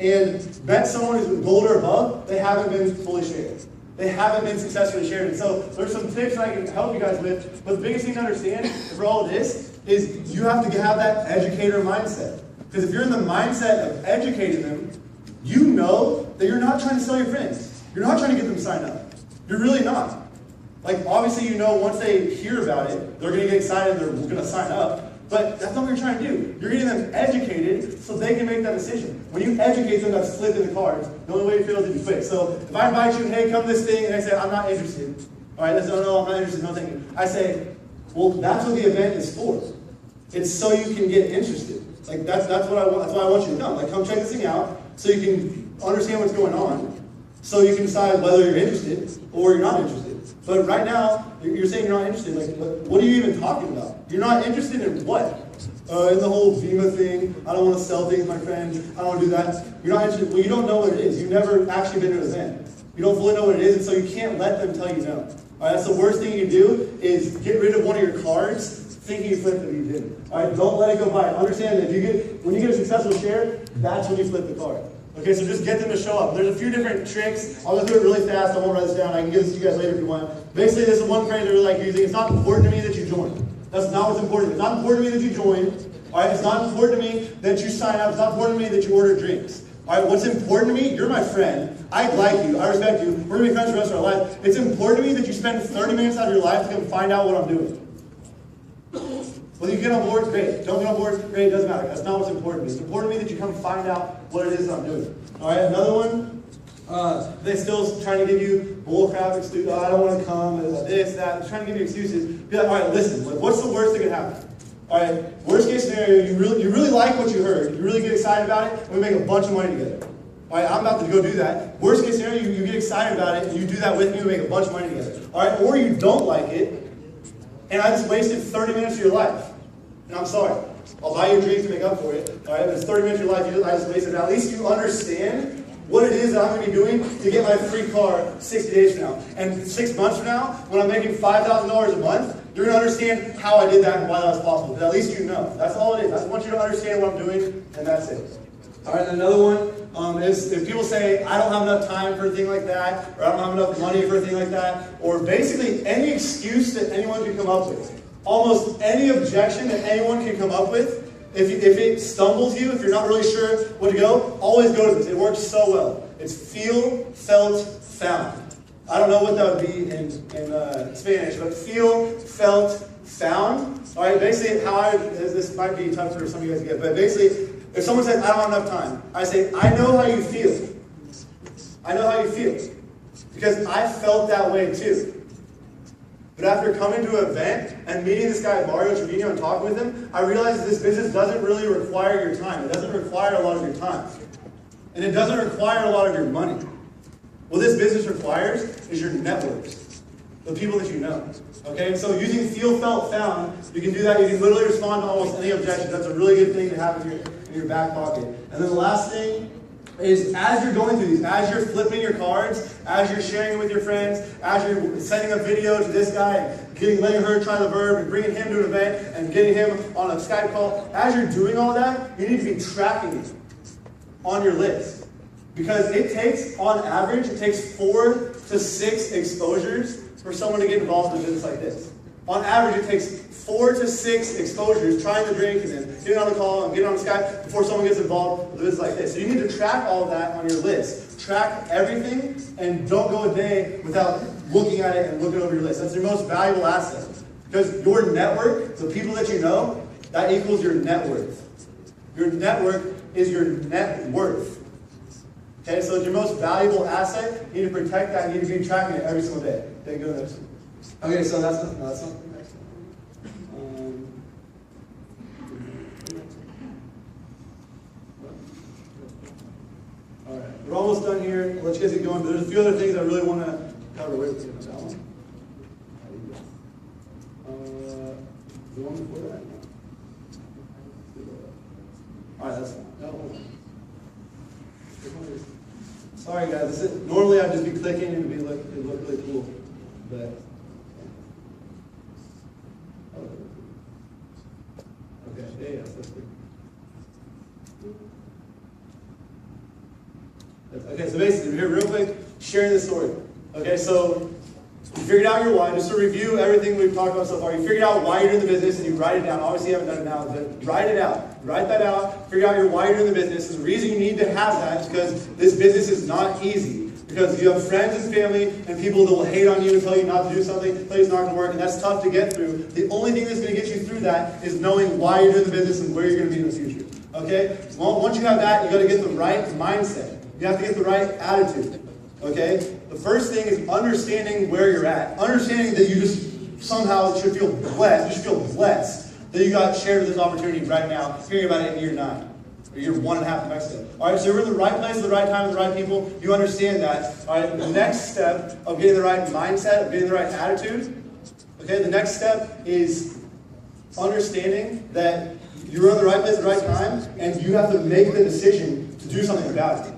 and met someone who's gold or above, they haven't been fully shared. They haven't been successfully shared. And so there's some tips I can help you guys with. But the biggest thing to understand for all of this is you have to have that educator mindset. Because if you're in the mindset of educating them, you know that you're not trying to sell your friends. You're not trying to get them signed up. You're really not. Like, obviously, you know once they hear about it, they're going to get excited, they're going to sign up. But that's not what you're trying to do. You're getting them educated so they can make that decision. When you educate them, that's flipping the cards. The only way you feel is if you quit. So if I invite you, hey, come to this thing, and I say, I'm not interested. All right, they say, oh, no, I'm not interested, no thank you. I say, well, that's what the event is for. It's so you can get interested. Like, that's what I want. That's why I want you to come. Like, come check this thing out so you can understand what's going on, so you can decide whether you're interested or you're not interested. But right now, you're saying you're not interested. Like, what are you even talking about? You're not interested in what? In the whole Vima thing. I don't want to sell things, my friend. I don't want to do that. You're not interested. Well, you don't know what it is. You've never actually been to an event. You don't fully know what it is, and so you can't let them tell you no. All right, that's the worst thing you can do is get rid of one of your cards thinking you flipped it, you didn't. All right, don't let it go by. Understand that when you get a successful share, that's when you flip the card. Okay, so just get them to show up. There's a few different tricks. I'll go through it really fast. I won't write this down. I can give this to you guys later if you want. Basically, this is one phrase I really like using. It's not important to me that you join. That's not what's important. It's not important to me that you join. All right, it's not important to me that you sign up. It's not important to me that you order drinks. All right, what's important to me? You're my friend. I like you. I respect you. We're going to be friends for the rest of our life. It's important to me that you spend 30 minutes out of your life to come find out what I'm doing. Whether you get on board, great. Don't get on board, great. It doesn't matter. That's not what's important to me. It's important to me that you come find out what it is that I'm doing. All right, another one. They still trying to give you bull crap excuses. Oh, I don't want to come. This, that. They're trying to give you excuses. Be like, all right, listen. What's the worst that could happen? All right, worst case scenario. You really like what you heard. You really get excited about it. And we make a bunch of money together. All right, I'm about to go do that. Worst case scenario, you get excited about it, and you do that with me. We make a bunch of money together. All right, or you don't like it. And I just wasted 30 minutes of your life. And I'm sorry. I'll buy you a drink to make up for it. All right, if it's 30 minutes of your life, I just wasted it. At least you understand what it is that I'm going to be doing to get my free car 60 days from now. And 6 months from now, when I'm making $5,000 a month, you're going to understand how I did that and why that was possible. But at least you know. That's all it is. I just want you to understand what I'm doing, and that's it. All right, and another one is if people say, I don't have enough time for a thing like that, or I don't have enough money for a thing like that, or basically any excuse that anyone can come up with. Almost any objection that anyone can come up with, if it stumbles you, if you're not really sure what to go, always go to this. It works so well. It's feel, felt, found. I don't know what that would be in Spanish, but feel, felt, found. All right, basically this might be tough for some of you guys to get, but basically, if someone says, I don't have enough time, I say, I know how you feel. I know how you feel. Because I felt that way too. But after coming to an event and meeting this guy, Mario Trevino, and talking with him, I realized that this business doesn't really require your time. It doesn't require a lot of your time. And it doesn't require a lot of your money. What this business requires is your networks, the people that you know. Okay, so using feel, felt, found, you can do that. You can literally respond to almost any objection. That's a really good thing to have in your back pocket. And then the last thing is as you're going through these, as you're flipping your cards, as you're sharing it with your friends, as you're sending a video to this guy and letting her try the verb and bringing him to an event and getting him on a Skype call, as you're doing all that, you need to be tracking it on your list. Because it takes, on average, it takes 4 to 6 exposures for someone to get involved in a business like this. On average, it takes 4 to 6 exposures, trying the drink and then getting on the call and getting on the Skype before someone gets involved with a business like this. So you need to track all of that on your list. Track everything and don't go a day without looking at it and looking over your list. That's your most valuable asset. Because your network, the people that you know, that equals your net worth. Your network is your net worth. Okay, so it's your most valuable asset. You need to protect that. You need to be tracking it every single day. Okay, go to the next one. Okay, so that's not the next one. All right, we're almost done here. Let's get going. But there's a few other things I really want to cover. Wait, that one. The one before that. All right, that's no. Hold on. Sorry guys, normally I'd just be clicking and it'd look really cool, but okay, yeah, that's good. Okay, so basically, here real quick, sharing the story. Okay, so you figured out your why. Just to review everything we've talked about so far, you figured out why you're in the business and you write it down. Obviously, you haven't done it now, but write it out. Write that out. Figure out your why you're in the business. And the reason you need to have that is because this business is not easy. Because you have friends and family and people that will hate on you and tell you not to do something, tell you it's not going to work, and that's tough to get through. The only thing that's going to get you through that is knowing why you're doing the business and where you're going to be in the future. Okay? Well, once you have that, you got to get the right mindset. You have to get the right attitude. Okay? The first thing is understanding where you're at. Understanding that you just somehow should feel blessed. You should feel blessed that you got shared with this opportunity right now, hearing about it in year 9. Or year 1.5 in Mexico. Alright, so you're in the right place at the right time with the right people. You understand that. Alright, the next step of getting the right mindset, of getting the right attitude, okay, the next step is understanding that you're in the right place at the right time, and you have to make the decision to do something about it.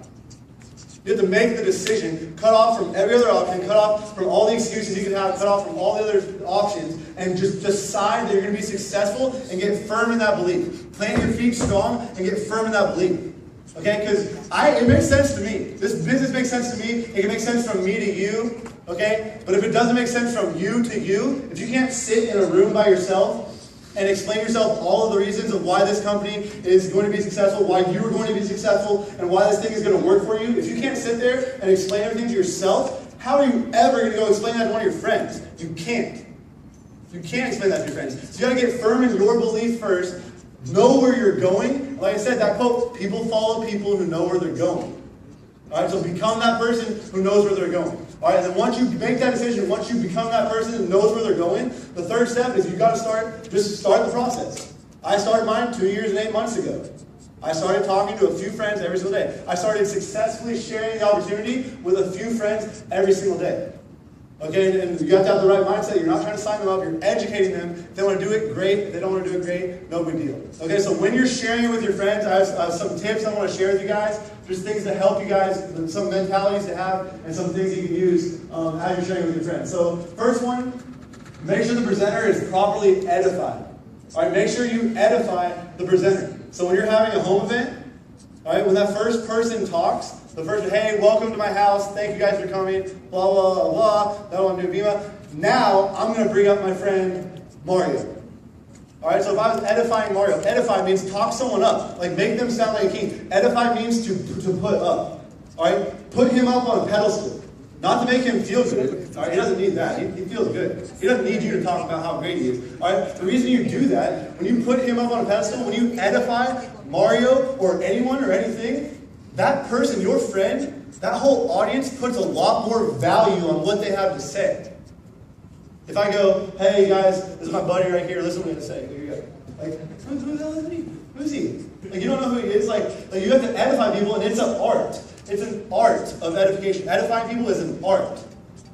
You have to make the decision, cut off from every other option, cut off from all the excuses you can have, cut off from all the other options, and just decide that you're going to be successful and get firm in that belief. Plant your feet strong and get firm in that belief. Okay, because it makes sense to me. This business makes sense to me. It can make sense from me to you. Okay, but if it doesn't make sense from you to you, if you can't sit in a room by yourself and explain yourself all of the reasons of why this company is going to be successful, why you are going to be successful, and why this thing is going to work for you, if you can't sit there and explain everything to yourself, how are you ever going to go explain that to one of your friends? You can't. You can't explain that to your friends. So you got to get firm in your belief first. Know where you're going. Like I said, that quote, people follow people who know where they're going. All right, so become that person who knows where they're going. All right, and then once you make that decision, once you become that person who knows where they're going, the third step is you got to start the process. I started mine 2 years and 8 months ago. I started talking to a few friends every single day. I started successfully sharing the opportunity with a few friends every single day. Okay, and you have to have the right mindset. You're not trying to sign them up. You're educating them. If they want to do it, great. If they don't want to do it, great. No big deal. Okay, so when you're sharing it with your friends, I have some tips I want to share with you guys. There's things to help you guys, some mentalities to have, and some things you can use as you're sharing with your friends. So first one, make sure the presenter is properly edified. All right, make sure you edify the presenter. So when you're having a home event, all right, when that first person talks, the first, hey, welcome to my house. Thank you guys for coming. Blah, blah, blah, blah. That one, Vima. Now, I'm going to bring up my friend Mario. All right, so if I was edifying Mario, edify means talk someone up. Like, make them sound like a king. Edify means to put up. All right, put him up on a pedestal. Not to make him feel good. All right, he doesn't need that. He feels good. He doesn't need you to talk about how great he is. All right, the reason you do that, when you put him up on a pedestal, when you edify Mario or anyone or anything, that person, your friend, that whole audience puts a lot more value on what they have to say. If I go, hey guys, this is my buddy right here, listen to what I'm going to say. Here you go. Like, who the hell is he? Who is he? Like, you don't know who he is. Like you have to edify people, and it's an art. It's an art of edification. Edifying people is an art.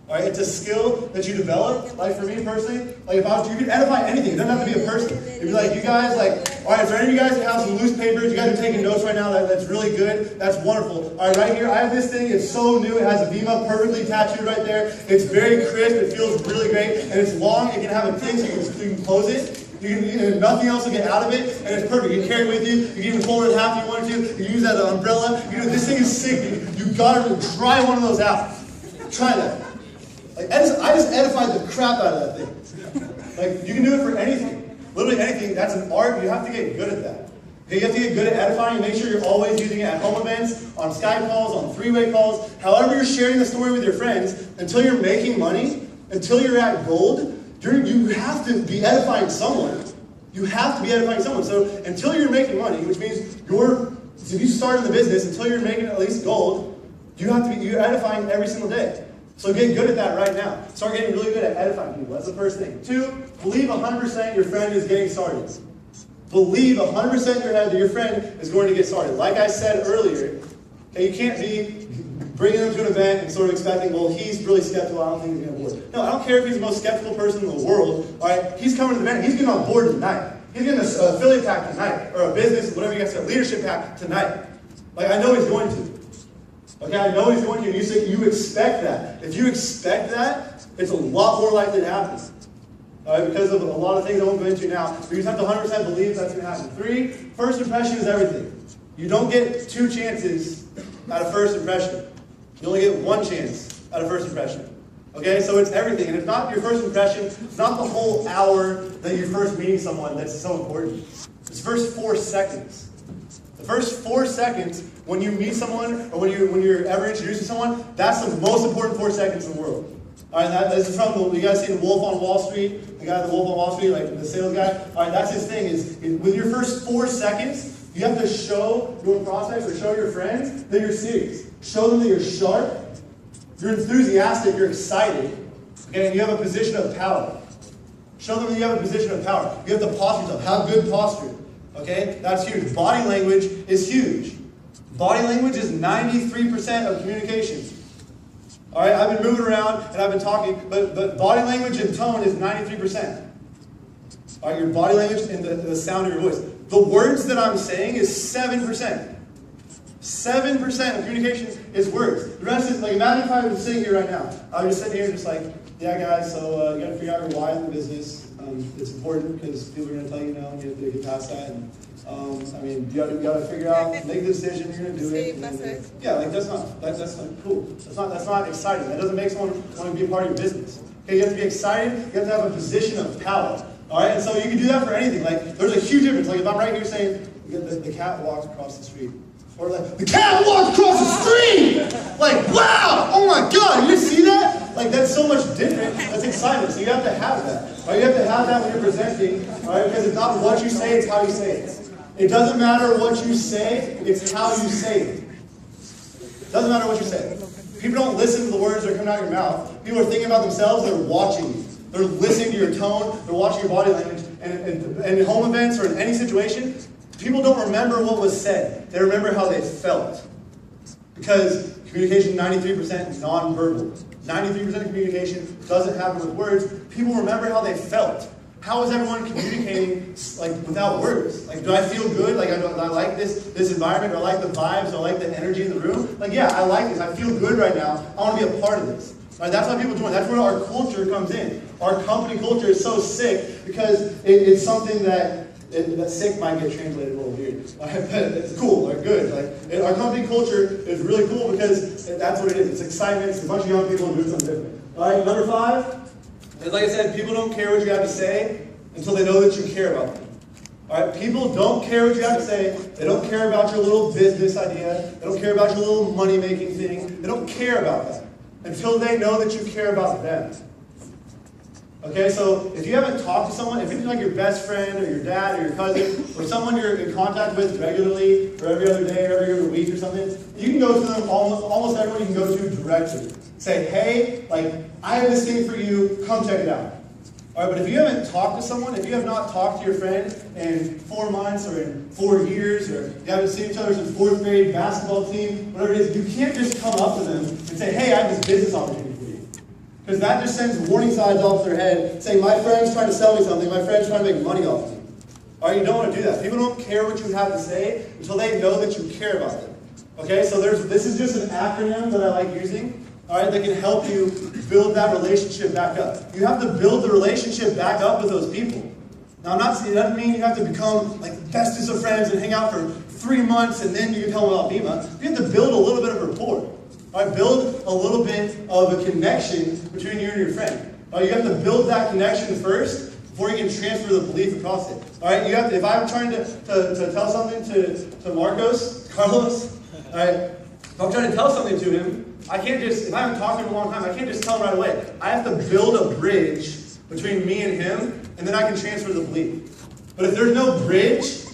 All right, it's a skill that you develop. Like for me personally, like if I was, you could edify anything. It doesn't have to be a person. It'd be like, you guys, like, all right, is there any of you guys that have some loose papers? You guys are taking notes right now. That's really good. That's wonderful. All right, right here, I have this thing. It's so new. It has a Vima perfectly tattooed right there. It's very crisp. It feels really great, and it's long. It can have a thing so you can close it. Nothing else will get out of it, and it's perfect. You can carry it with you. You can even fold it in half if you want to. You use that as an umbrella. This thing is sick. You gotta try one of those out. Try that. Like, I just edified the crap out of that thing. Like, you can do it for anything. Literally anything. That's an art. You have to get good at that. Okay, you have to get good at edifying. Make sure you're always using it at home events, on Skype calls, on three-way calls. However you're sharing the story with your friends, until you're making money, until you're at gold, you have to be edifying someone. You have to be edifying someone. So until you're making money, which means if you start in the business, until you're making at least gold, you're edifying every single day. So get good at that right now. Start getting really good at edifying people. That's the first thing. 2, believe 100% your friend is getting started. Believe 100% in your head that your friend is going to get started. Like I said earlier, okay, you can't be bringing them to an event and sort of expecting, well, he's really skeptical, I don't think he's going to board. No, I don't care if he's the most skeptical person in the world. All right, he's coming to the event. He's getting on board tonight. He's getting an affiliate pack tonight, or a business, whatever you guys say, a leadership pack tonight. Like, I know he's going to. Okay, I know he's going to. You say you expect that. If you expect that, it's a lot more likely to happen. All right, because of a lot of things I won't go into now. But you just have to 100% believe that's going to happen. 3, first impression is everything. You don't get 2 chances at a first impression. You only get 1 chance at a first impression. Okay, so it's everything. And it's not your first impression. It's not the whole hour that you're first meeting someone that's so important. It's the first 4 seconds. The first 4 seconds when you meet someone or when you're ever introduced to someone, that's the most important 4 seconds in the world. All right, this is from you guys see the Wolf on Wall Street, the guy the Wolf on Wall Street, like the sales guy. All right, that's his thing. Is with your first 4 seconds, you have to show your prospects or show your friends that you're serious. Show them that you're sharp, you're enthusiastic, you're excited, okay, and you have a position of power. Show them that you have a position of power. You have to posture yourself. Have good posture. Okay, that's huge. Body language is huge. Body language is 93% of communication. All right, I've been moving around and I've been talking, but body language and tone is 93%. All right, your body language and the sound of your voice. The words that I'm saying is 7%. 7% of communication is words. The rest is, like, imagine if I was sitting here right now. I was just sitting here just like, yeah, guys, so you got to figure out your why in the business. It's important because people are going to tell you no, and you have to get past that. And, I mean, you got to figure out, make the decision, you're going to do it. And, yeah, like that's not cool. That's not exciting. That doesn't make someone want to be a part of your business. Okay, you have to be excited. You have to have a position of power. All right, and so you can do that for anything. Like, there's a huge difference. Like, if I'm right here saying the cat walks across the street, or like the cat walks across the street, like, wow, oh my God, you see that? Like, that's so much different. That's excitement. So you have to have that. Right? You have to have that when you're presenting, right? Because it's not what you say, it's how you say it. It doesn't matter what you say, it's how you say it. It doesn't matter what you say. People don't listen to the words that are coming out of your mouth. People are thinking about themselves, they're watching you. They're listening to your tone, they're watching your body language. And in home events or in any situation, people don't remember what was said. They remember how they felt. Because communication 93% is nonverbal. 93% of communication doesn't happen with words. People remember how they felt. How is everyone communicating, like, without words? Like, do I feel good? Like, do I like this environment? Do I like the vibes? Do I like the energy in the room? Like, yeah, I like this. I feel good right now. I want to be a part of this. Right? That's why people join. That's where our culture comes in. Our company culture is so sick because it's something that sick might get translated a little weird. But it's cool, or good. Like, our company culture is really cool because that's what it is. It's excitement. It's a bunch of young people doing something different. All right, number 5. And like I said, people don't care what you have to say until they know that you care about them. All right, people don't care what you have to say. They don't care about your little business idea. They don't care about your little money-making thing. They don't care about that until they know that you care about them. Okay, so if you haven't talked to someone, if it's like your best friend or your dad or your cousin or someone you're in contact with regularly or every other day or every other week or something, you can go to them, almost everyone you can go to directly. Say, hey, like, I have this thing for you, come check it out. All right, but if you haven't talked to someone, if you have not talked to your friend in 4 months or in 4 years, or you haven't seen each other since 4th grade basketball team, whatever it is, you can't just come up to them and say, hey, I have this business opportunity for you. Because that just sends warning signs off their head saying, my friend's trying to sell me something, my friend's trying to make money off me. All right, you don't want to do that. People don't care what you have to say until they know that you care about them. Okay, so this is just an acronym that I like using. All right, that can help you build that relationship back up. You have to build the relationship back up with those people. Now, it doesn't mean you have to become like the bestest of friends and hang out for 3 months and then you can tell them about Bima. You have to build a little bit of rapport. All right? Build a little bit of a connection between you and your friend. All right? You have to build that connection first before you can transfer the belief across it. All right? You have to, if I'm trying to tell something to Carlos, all right? If I'm trying to tell something to him, I can't just, if I haven't talked to him a long time, I can't just tell him right away. I have to build a bridge between me and him, and then I can transfer the belief. But if there's no bridge,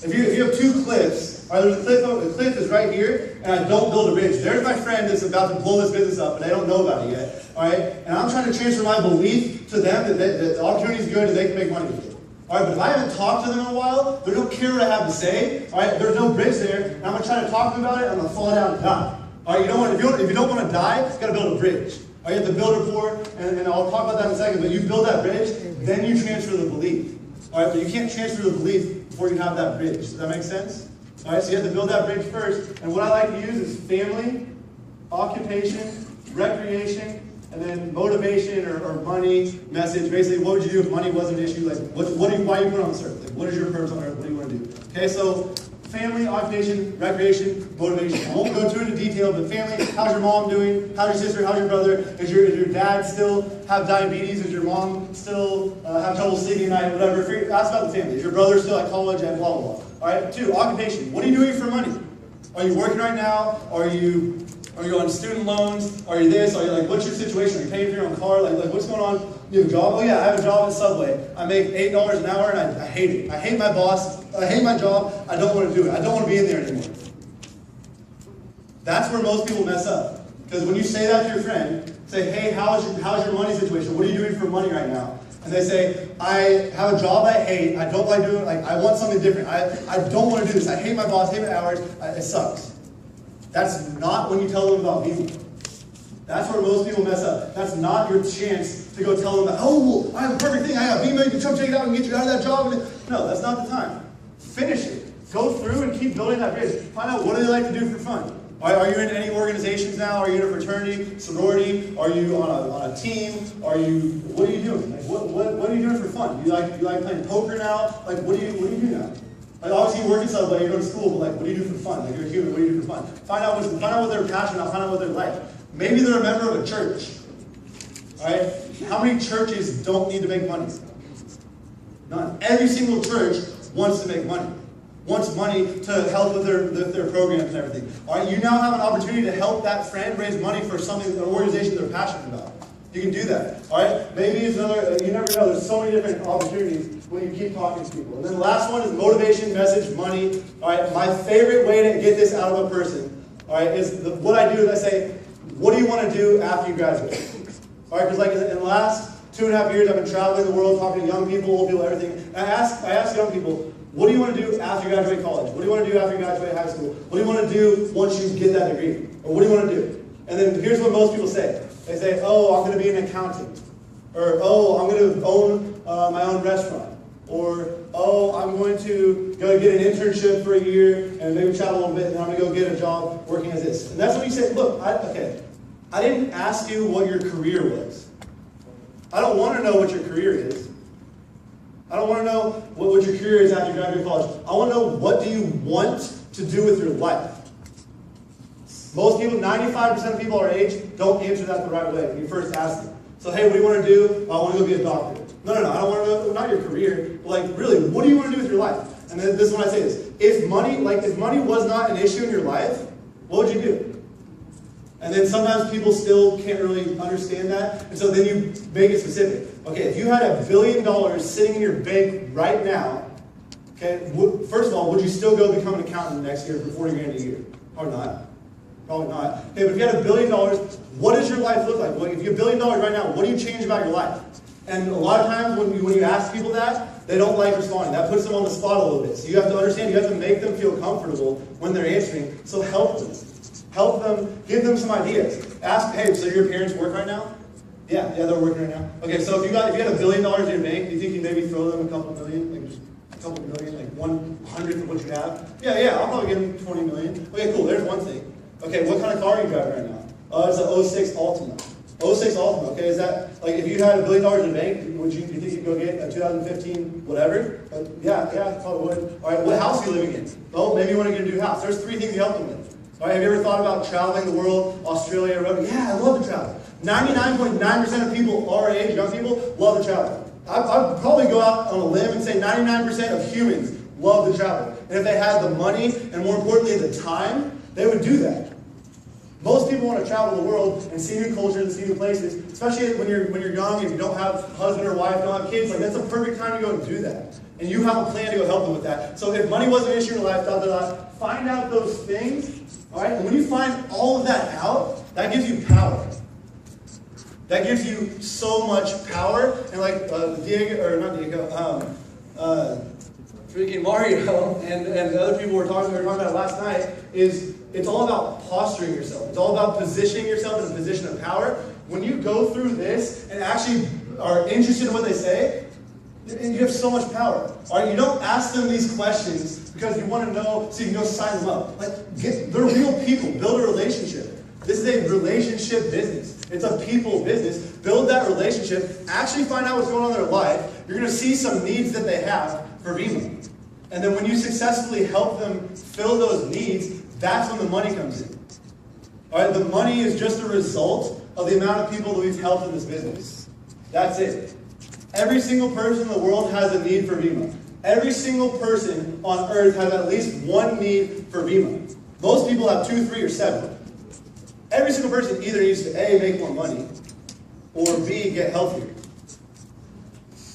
if you have two cliffs, all right, there's the cliff is right here, and I don't build a bridge. There's my friend that's about to blow this business up, and they don't know about it yet. All right, and I'm trying to transfer my belief to them that the opportunity is good and they can make money with it. All right, but if I haven't talked to them in a while, they don't care what I have to say. All right, there's no bridge there, and I'm gonna try to talk to them about it. I'm gonna fall down and die. All right, if you don't want to die, you gotta build a bridge. All right, you have to build rapport, and I'll talk about that in a second. But you build that bridge, then you transfer the belief. All right, but you can't transfer the belief before you have that bridge. Does that make sense? All right, so you have to build that bridge first. And what I like to use is family, occupation, recreation, and then motivation or money, message. Basically, what would you do if money wasn't an issue? Like, why are you put on this earth? Like, what is your purpose on earth? What do you want to do? Okay, so family, occupation, recreation, motivation. I won't go too into detail, but family, how's your mom doing? How's your sister? How's your brother? Does your dad still have diabetes? Does your mom still have trouble sleeping at night? Whatever. Ask about the family. Is your brother still at college and blah, blah, blah. All right, 2, occupation. What are you doing for money? Are you working right now? Are you on student loans? Are you this? Are you like, what's your situation? Are you paying for your own car? Like what's going on? You have a job? Oh yeah, I have a job at Subway. I make $8 an hour and I hate it. I hate my boss. I hate my job. I don't want to do it. I don't want to be in there anymore. That's where most people mess up. Because when you say that to your friend, say, hey, how's your money situation? What are you doing for money right now? And they say, I have a job I hate. I don't like doing it. Like, I want something different. I don't want to do this. I hate my boss. I hate my hours. It sucks. That's not when you tell them about me. That's where most people mess up. That's not your chance to go tell them that, oh, well, I have a perfect thing. I have email. You can come check it out and get you out of that job. No, that's not the time. Finish it. Go through and keep building that bridge. Find out what do they like to do for fun. Are you in any organizations now? Are you in a fraternity, sorority? Are you on a team? What are you doing? Like, what are you doing for fun? Do you like playing poker now? Like, what do you do now? Like, obviously you work in something, you go to school, but like, what do you do for fun? Like, you're a human, what do you do for fun? Find out what they're passionate about, find out what they're like. Maybe they're a member of a church. Alright? How many churches don't need to make money? None. Every single church wants to make money. Wants money to help with their programs and everything. Alright, you now have an opportunity to help that friend raise money for something, an organization they're passionate about. You can do that. Alright? Maybe it's another, you never know, there's so many different opportunities when you keep talking to people. And then the last one is motivation, message, money. Alright, my favorite way to get this out of a person, alright, is what I do is I say, what do you want to do after you graduate? Alright, because like in the last 2.5 years I've been traveling the world, talking to young people, old people, everything. And I ask young people, what do you want to do after you graduate college? What do you want to do after you graduate high school? What do you want to do once you get that degree? Or what do you want to do? And then here's what most people say. They say, oh, I'm going to be an accountant. Or, oh, I'm going to own my own restaurant. Or, oh, I'm going to go get an internship for a year and maybe travel a little bit and then I'm going to go get a job working as this. And that's when you say, look, I didn't ask you what your career was. I don't want to know what your career is. I don't want to know what your career is after you graduate college. I want to know what do you want to do with your life. Most people, 95% of people our age, don't answer that the right way when you first ask them. So, hey, what do you want to do? I want to go be a doctor. No, I don't want to know, not your career, but like, really, what do you want to do with your life? And then this is when I say this. If money was not an issue in your life, what would you do? And then sometimes people still can't really understand that. And so then you make it specific. Okay, if you had $1 billion sitting in your bank right now, okay, first of all, would you still go become an accountant next year for $40,000 a year? Probably not. Probably not. Okay, but if you had $1 billion, what does your life look like? Well, if you have $1 billion right now, what do you change about your life? And a lot of times when you ask people that, they don't like responding. That puts them on the spot a little bit. So you have to understand, you have to make them feel comfortable when they're answering. So help them. Help them, give them some ideas. Ask, hey, so your parents work right now? Yeah, they're working right now. Okay, so if you had $1 billion in your bank, do you think you maybe throw them a couple million? Like just a couple million, like 1/100th of what you have? Yeah, I'll probably give them 20 million. Okay, cool, there's one thing. Okay, what kind of car are you driving right now? It's an 06 Altima. 06 Ultimate, okay, is that, like, if you had $1 billion in the bank, would you think you'd go get a 2015 whatever? Yeah, probably would. All right, what house are you living in? Oh, maybe you want to get a new house. There's 3 things you help them with. All right, have you ever thought about traveling the world, Australia, wherever? Yeah, I love to travel. 99.9% of people our age, young people, love to travel. I'd probably go out on a limb and say 99% of humans love to travel. And if they had the money, and more importantly, the time, they would do that. Most people want to travel the world and see new cultures and see new places, especially when you're young and you don't have a husband or wife, don't have kids. Like, that's a perfect time to go and do that. And you have a plan to go help them with that. So if money wasn't an issue in your life, find out those things, all right? And when you find all of that out, that gives you power. That gives you so much power. And like freaking Mario and the other people we were talking about last night, is it's all about posturing yourself. It's all about positioning yourself in a position of power. When you go through this and actually are interested in what they say, you have so much power. All right, you don't ask them these questions because you want to know so you can go sign them up. Like, they're real people. Build a relationship. This is a relationship business. It's a people business. Build that relationship. Actually find out what's going on in their life. You're going to see some needs that they have for Vima. And then when you successfully help them fill those needs, that's when the money comes in. All right, the money is just a result of the amount of people that we've helped in this business. That's it. Every single person in the world has a need for Vima. Every single person on earth has at least one need for Vima. Most people have 2, 3, or 7. Every single person either needs to A, make more money, or B, get healthier.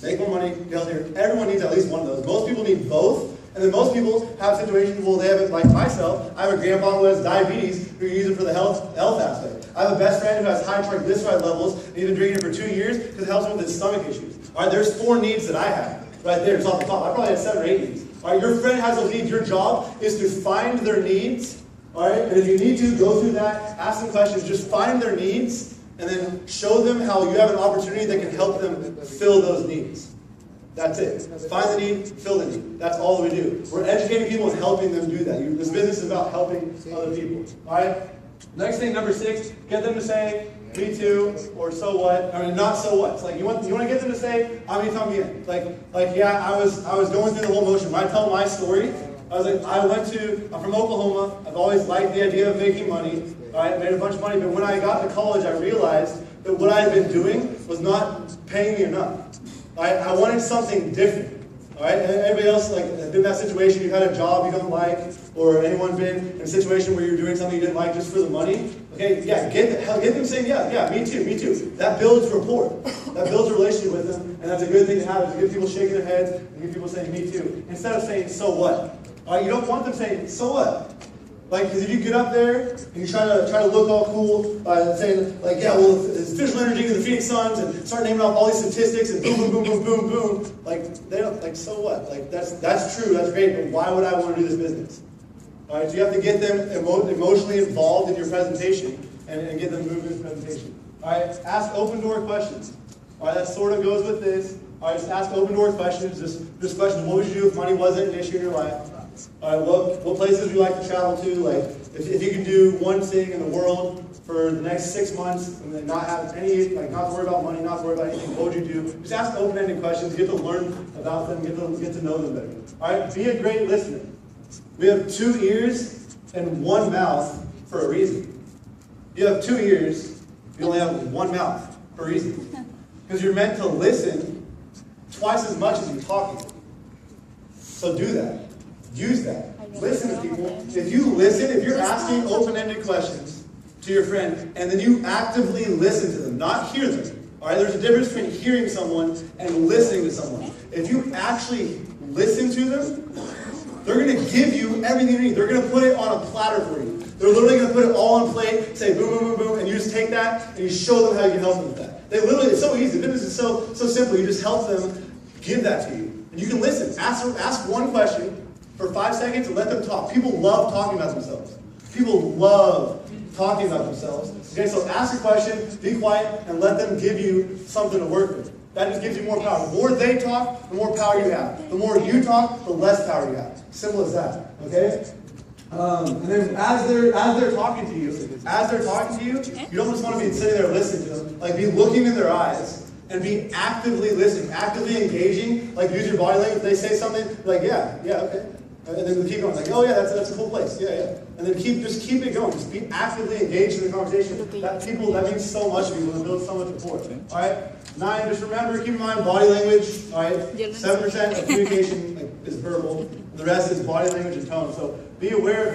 Make more money, get healthier. Everyone needs at least one of those. Most people need both. And then most people have situations where they have it, like myself. I have a grandpa who has diabetes who use it for the health aspect. I have a best friend who has high triglyceride levels and he's been drinking it for 2 years because it helps him with his stomach issues. All right, there's 4 needs that I have right there. It's off the top. I probably have 7 or 8 needs. All right, your friend has those needs. Your job is to find their needs. All right, and if you need to, go through that, ask them questions. Just find their needs and then show them how you have an opportunity that can help them fill those needs. That's it. Find the need, fill the need. That's all we do. We're educating people and helping them do that. This business is about helping other people. All right? Next thing, number 6, get them to say, me too, or so what. I mean, not so what. It's like, you want to get them to say, I'm yeah, I was going through the whole motion. When I tell my story, I was like, I'm from Oklahoma. I've always liked the idea of making money. All right? I made a bunch of money. But when I got to college, I realized that what I had been doing was not paying me enough. I wanted something different. All right? Anybody else been in that situation? You've had a job you don't like, or anyone been in a situation where you're doing something you didn't like just for the money? Okay, yeah, get them saying, yeah, me too. That builds rapport. That builds a relationship with them, and that's a good thing to have. Is to get people shaking their heads and get people saying, me too, instead of saying, so what? All right, you don't want them saying, so what? Because if you get up there and you try to look all cool by saying, yeah, well, it's physical energy of the Phoenix Suns, and start naming off all these statistics and boom, boom, boom, boom, boom, boom. They don't, so what? That's true, that's great, but why would I want to do this business? All right, so you have to get them emotionally involved in your presentation and get them moving in the presentation. All right, ask open door questions. All right, that sort of goes with this. All right, just ask open door questions. Just questions, what would you do if money wasn't an issue in your life? All right, what places would you like to travel to? If you could do one thing in the world for the next 6 months and then not have any, not to worry about money, not to worry about anything, what would you do? Just ask open-ended questions, get to learn about them, get to know them better. All right, be a great listener. We have 2 ears and 1 mouth for a reason. You have 2 ears, you only have 1 mouth for a reason. Because you're meant to listen twice as much as you're talking. So do that. Use that. Listen to people. If you listen, if you're asking open-ended questions to your friend, and then you actively listen to them, not hear them. All right, there's a difference between hearing someone and listening to someone. If you actually listen to them, they're going to give you everything you need. They're going to put it on a platter for you. They're literally going to put it all on a plate, say boom, boom, boom, boom, and you just take that and you show them how you can help them with that. It's so easy. Business is so simple. You just help them give that to you. And you can listen. Ask one question for 5 seconds and let them talk. People love talking about themselves. People love talking about themselves. Okay, so ask a question, be quiet, and let them give you something to work with. That just gives you more power. The more they talk, the more power you have. The more you talk, the less power you have. Simple as that. Okay? And then as they're talking to you, you don't just want to be sitting there listening to them. Like, be looking in their eyes and be actively listening, actively engaging. Like, use your body language. If they say something, like, yeah, okay. And then keep going. Like, oh yeah, that's a cool place. Yeah. And then just keep it going. Just be actively engaged in the conversation. That means so much to people and builds so much rapport. All right. 9. Just remember, keep in mind body language. All right. 7% of communication is verbal. The rest is body language and tone. So be aware of that.